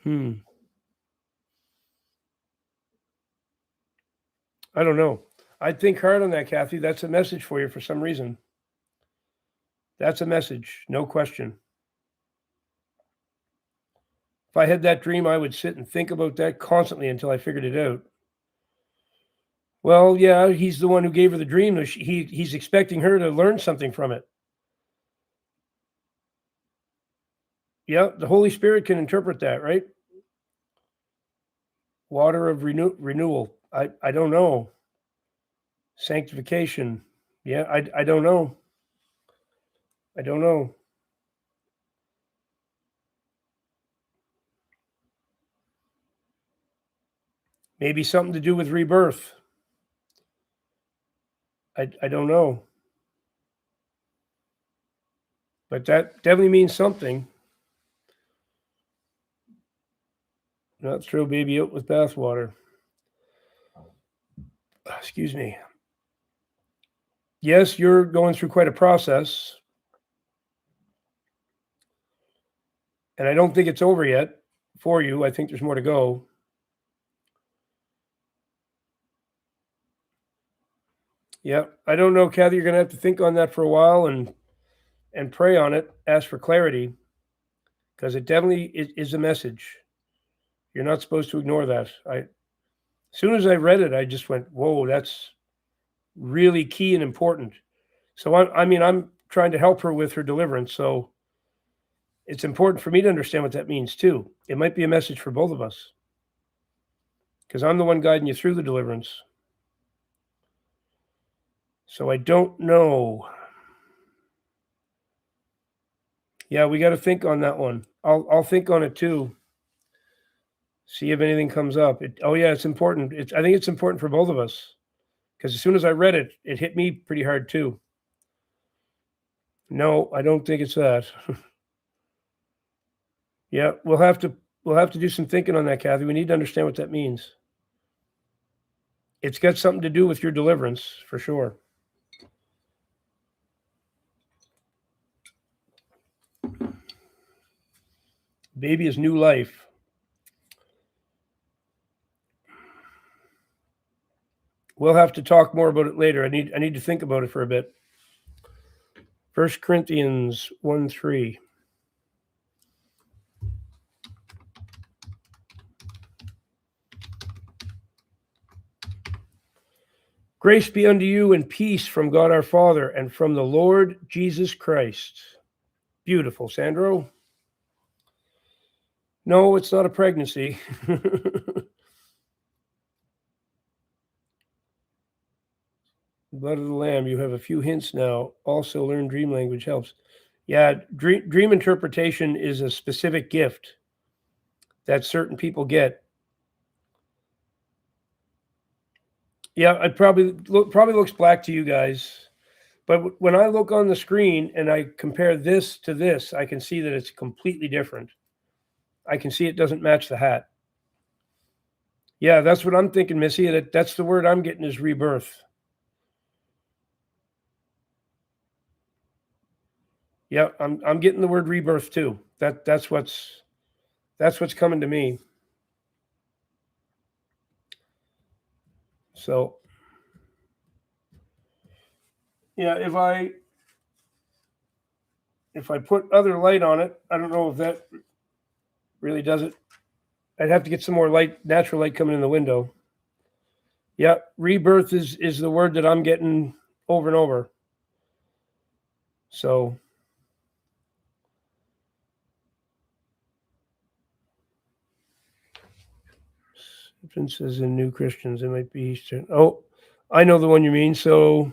I don't know. I'd think hard on that, Kathy. That's a message for you for some reason. That's a message, no question. If I had that dream, I would sit and think about that constantly until I figured it out. Well, yeah, he's the one who gave her the dream. He's expecting her to learn something from it. Yeah, the Holy Spirit can interpret that, right? Water of renewal. I don't know. Sanctification. Yeah, I don't know. I don't know. Maybe something to do with rebirth. I don't know. But that definitely means something. Not throw baby out with bathwater. Excuse me. Yes, you're going through quite a process. And I don't think it's over yet for you. I think there's more to go. Yeah. I don't know, Kathy. You're going to have to think on that for a while and pray on it. Ask for clarity because it definitely is a message. You're not supposed to ignore that. As soon as I read it, I just went, whoa, that's really key and important. So I'm trying to help her with her deliverance. So it's important for me to understand what that means too. It might be a message for both of us because I'm the one guiding you through the deliverance. So I don't know. Yeah, we got to think on that one. I'll think on it too. See if anything comes up. It's important. I think it's important for both of us because as soon as I read it, it hit me pretty hard too. No, I don't think it's that. Yeah, we'll have to do some thinking on that, Kathy. We need to understand what that means. It's got something to do with your deliverance for sure. Baby is new life. We'll have to talk more about it later. I need to think about it for a bit. 1 Corinthians 1:3. Grace be unto you and peace from God our Father and from the Lord Jesus Christ. Beautiful, Sandro. No, it's not a pregnancy. Blood of the Lamb, you have a few hints now. Also, learn dream language helps. Yeah, dream interpretation is a specific gift that certain people get. Yeah, it probably looks black to you guys. But when I look on the screen and I compare this to this, I can see that it's completely different. I can see it doesn't match the hat. Yeah, that's what I'm thinking, Missy. That's the word I'm getting is rebirth. Yeah, I'm getting the word rebirth too. That's what's coming to me. So yeah, if I put other light on it, I don't know if that really does it. I'd have to get some more light, natural light coming in the window. Yeah, rebirth is the word that I'm getting over and over. So differences in new Christians, it might be Eastern. Oh, I know the one you mean. So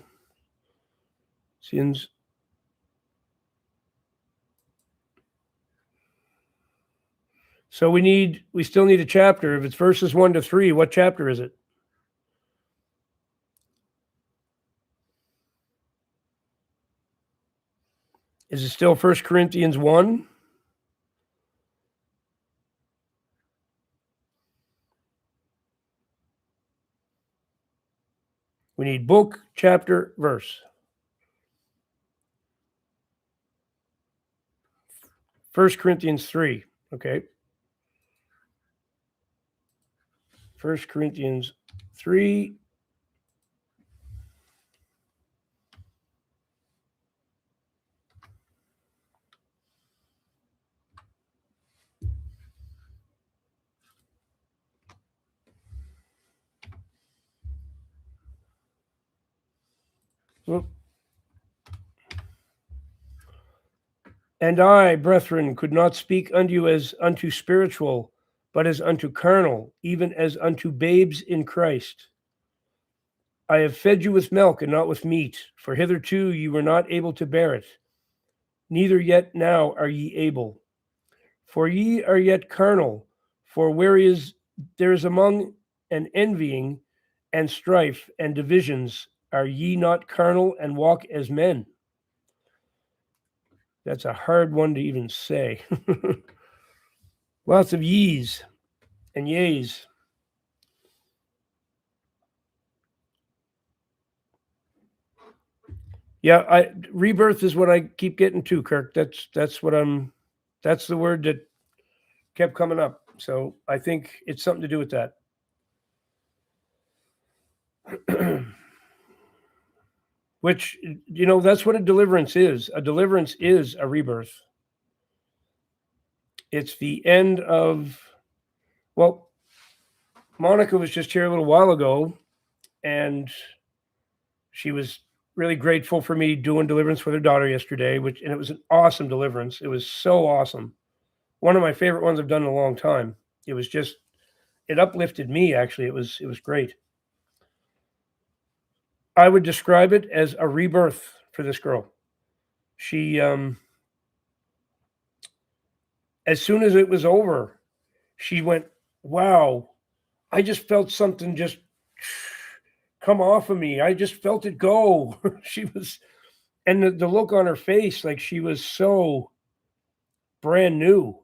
sins. So we still need a chapter. If it's verses 1 to 3, what chapter is it? Is it still 1 Corinthians 1? We need book, chapter, verse. 1 Corinthians 3. Okay. 1 Corinthians 3. And I, brethren, could not speak unto you as unto spiritual, but as unto carnal, even as unto babes in Christ. I have fed you with milk and not with meat, for hitherto you were not able to bear it, neither yet now are ye able. For ye are yet carnal, for there is among an envying and strife and divisions, are ye not carnal and walk as men? That's a hard one to even say. Lots of ye's and yays. Yeah, rebirth is what I keep getting to, Kirk. That's the word that kept coming up. So I think it's something to do with that. Which, that's what a deliverance is. A deliverance is a rebirth. It's the end of, well, Monica was just here a little while ago, and she was really grateful for me doing deliverance with her daughter yesterday, and it was an awesome deliverance. It was so awesome. One of my favorite ones I've done in a long time. It uplifted me, actually. It was great. I would describe it as a rebirth for this girl. She, as soon as it was over, she went, wow, I just felt something just come off of me. I just felt it go. She was, and the look on her face, like she was so brand new.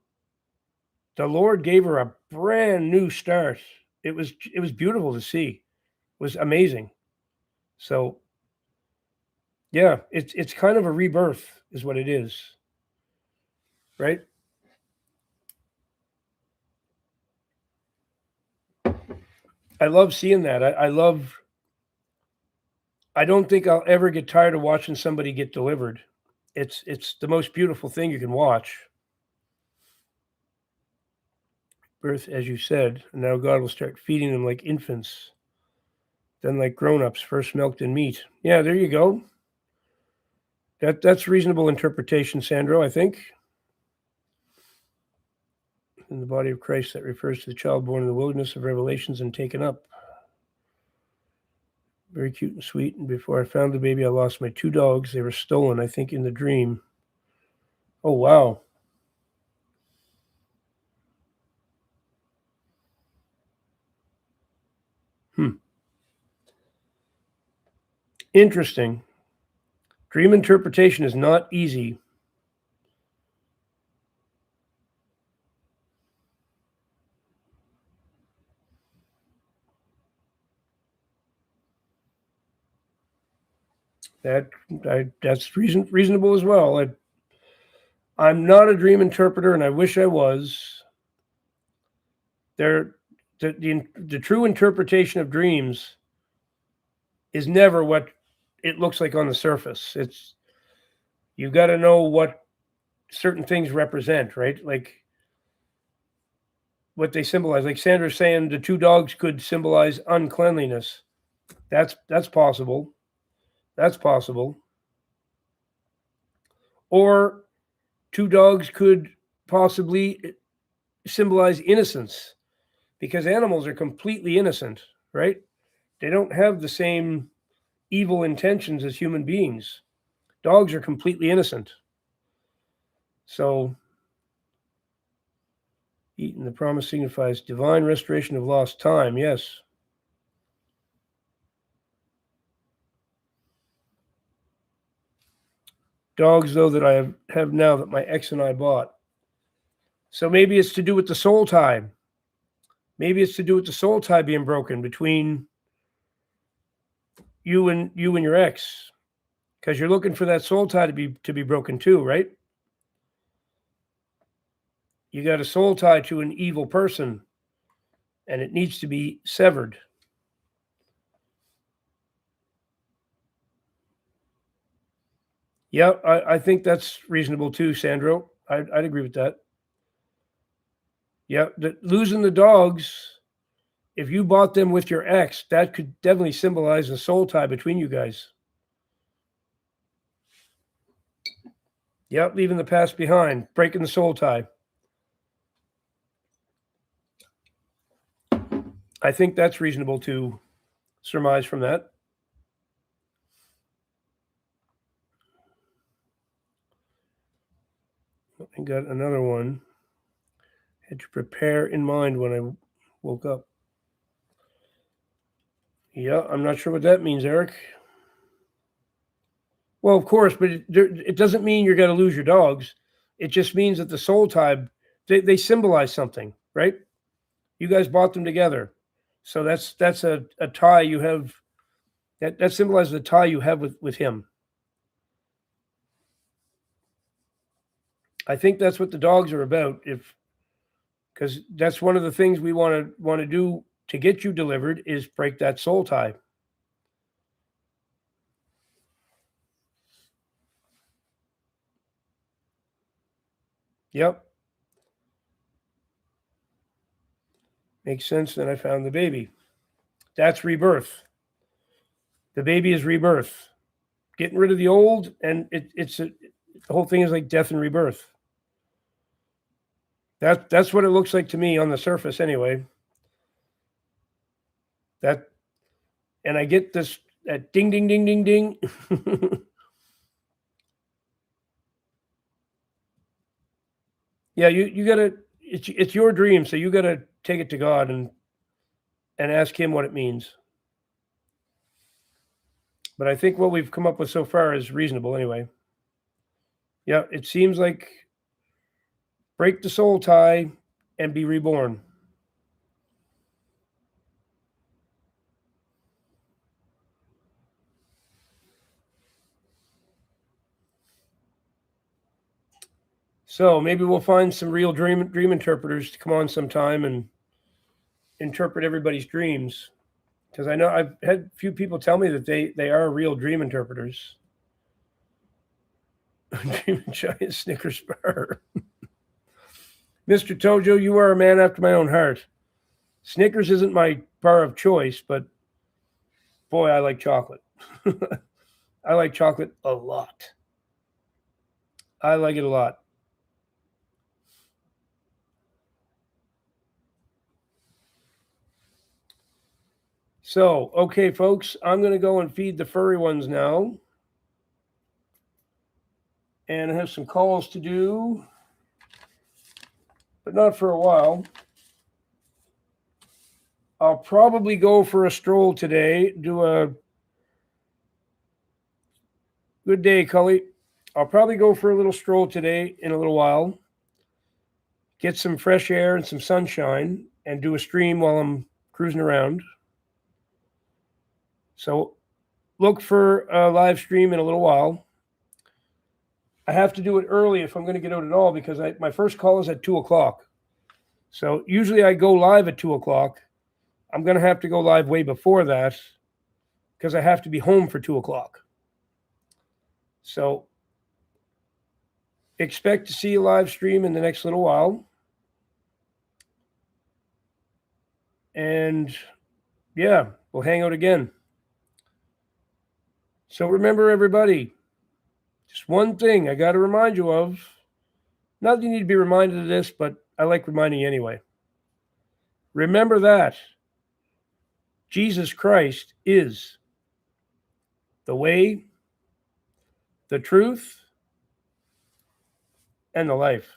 The Lord gave her a brand new start. It was beautiful to see. It was amazing. So yeah, it's kind of a rebirth is what it is. Right? I love seeing that. I don't think I'll ever get tired of watching somebody get delivered. It's the most beautiful thing you can watch. Birth, as you said, and now God will start feeding them like infants, then like grown-ups, first milked in meat. Yeah, there you go. That's reasonable interpretation, Sandro, I think. In the body of Christ, that refers to the child born in the wilderness of Revelations and taken up. Very cute and sweet. And before I found the baby, I lost my 2 dogs. They were stolen, I think, in the dream. Oh, wow. Interesting. Dream interpretation is not easy. That's reasonable as well. I'm not a dream interpreter, and I wish I was. The true interpretation of dreams is never what it looks like on the surface. You got to know what certain things represent, right? Like what they symbolize. Like Sandra's saying, the 2 dogs could symbolize uncleanliness. That's possible. That's possible. Or 2 dogs could possibly symbolize innocence, because animals are completely innocent, right? They don't have the same evil intentions as human beings. Dogs are completely innocent. So, eating the promise signifies divine restoration of lost time. Yes. Dogs, though, that I have now that my ex and I bought. So maybe it's to do with the soul tie. Maybe it's to do with the soul tie being broken between you and your ex, because you're looking for that soul tie to be broken too, right? You got a soul tie to an evil person, and it needs to be severed. Yeah, I think that's reasonable too, Sandro. I'd agree with that. Yeah, losing the dogs, if you bought them with your ex, that could definitely symbolize a soul tie between you guys. Yep, leaving the past behind, breaking the soul tie. I think that's reasonable to surmise from that. I got another one. Had to prepare in mind when I woke up. Yeah, I'm not sure what that means, Eric. Well, of course, but it doesn't mean you're going to lose your dogs. It just means that the soul tie, they symbolize something, right? You guys bought them together. So that's a tie you have, that symbolizes the tie you have with him. I think that's what the dogs are about. Because that's one of the things we want to do to get you delivered is break that soul tie. Yep. Makes sense. Then I found the baby. That's rebirth. The baby is rebirth. Getting rid of the old, and the whole thing is like death and rebirth. That's what it looks like to me on the surface, anyway. And I get this that ding, ding, ding, ding, ding. Yeah, you gotta. It's your dream, so you gotta take it to God and ask Him what it means. But I think what we've come up with so far is reasonable, anyway. Yeah, it seems like break the soul tie and be reborn. So maybe we'll find some real dream interpreters to come on sometime and interpret everybody's dreams. Because I know I've had a few people tell me that they are real dream interpreters. Dream giant Snickers bar. Mr. Tojo, you are a man after my own heart. Snickers isn't my bar of choice, but boy, I like chocolate. I like chocolate a lot. I like it a lot. So, okay, folks, I'm going to go and feed the furry ones now. And I have some calls to do, but not for a while. I'll probably go for a stroll today, do a good day, Cully. I'll probably go for a little stroll today in a little while, get some fresh air and some sunshine, and do a stream while I'm cruising around. So look for a live stream in a little while. I have to do it early if I'm going to get out at all, because my first call is at 2 o'clock. So usually I go live at 2 o'clock. I'm going to have to go live way before that because I have to be home for 2 o'clock. So expect to see a live stream in the next little while. And yeah, we'll hang out again. So remember, everybody, just one thing I got to remind you of. Not that you need to be reminded of this, but I like reminding you anyway. Remember that Jesus Christ is the way, the truth, and the life.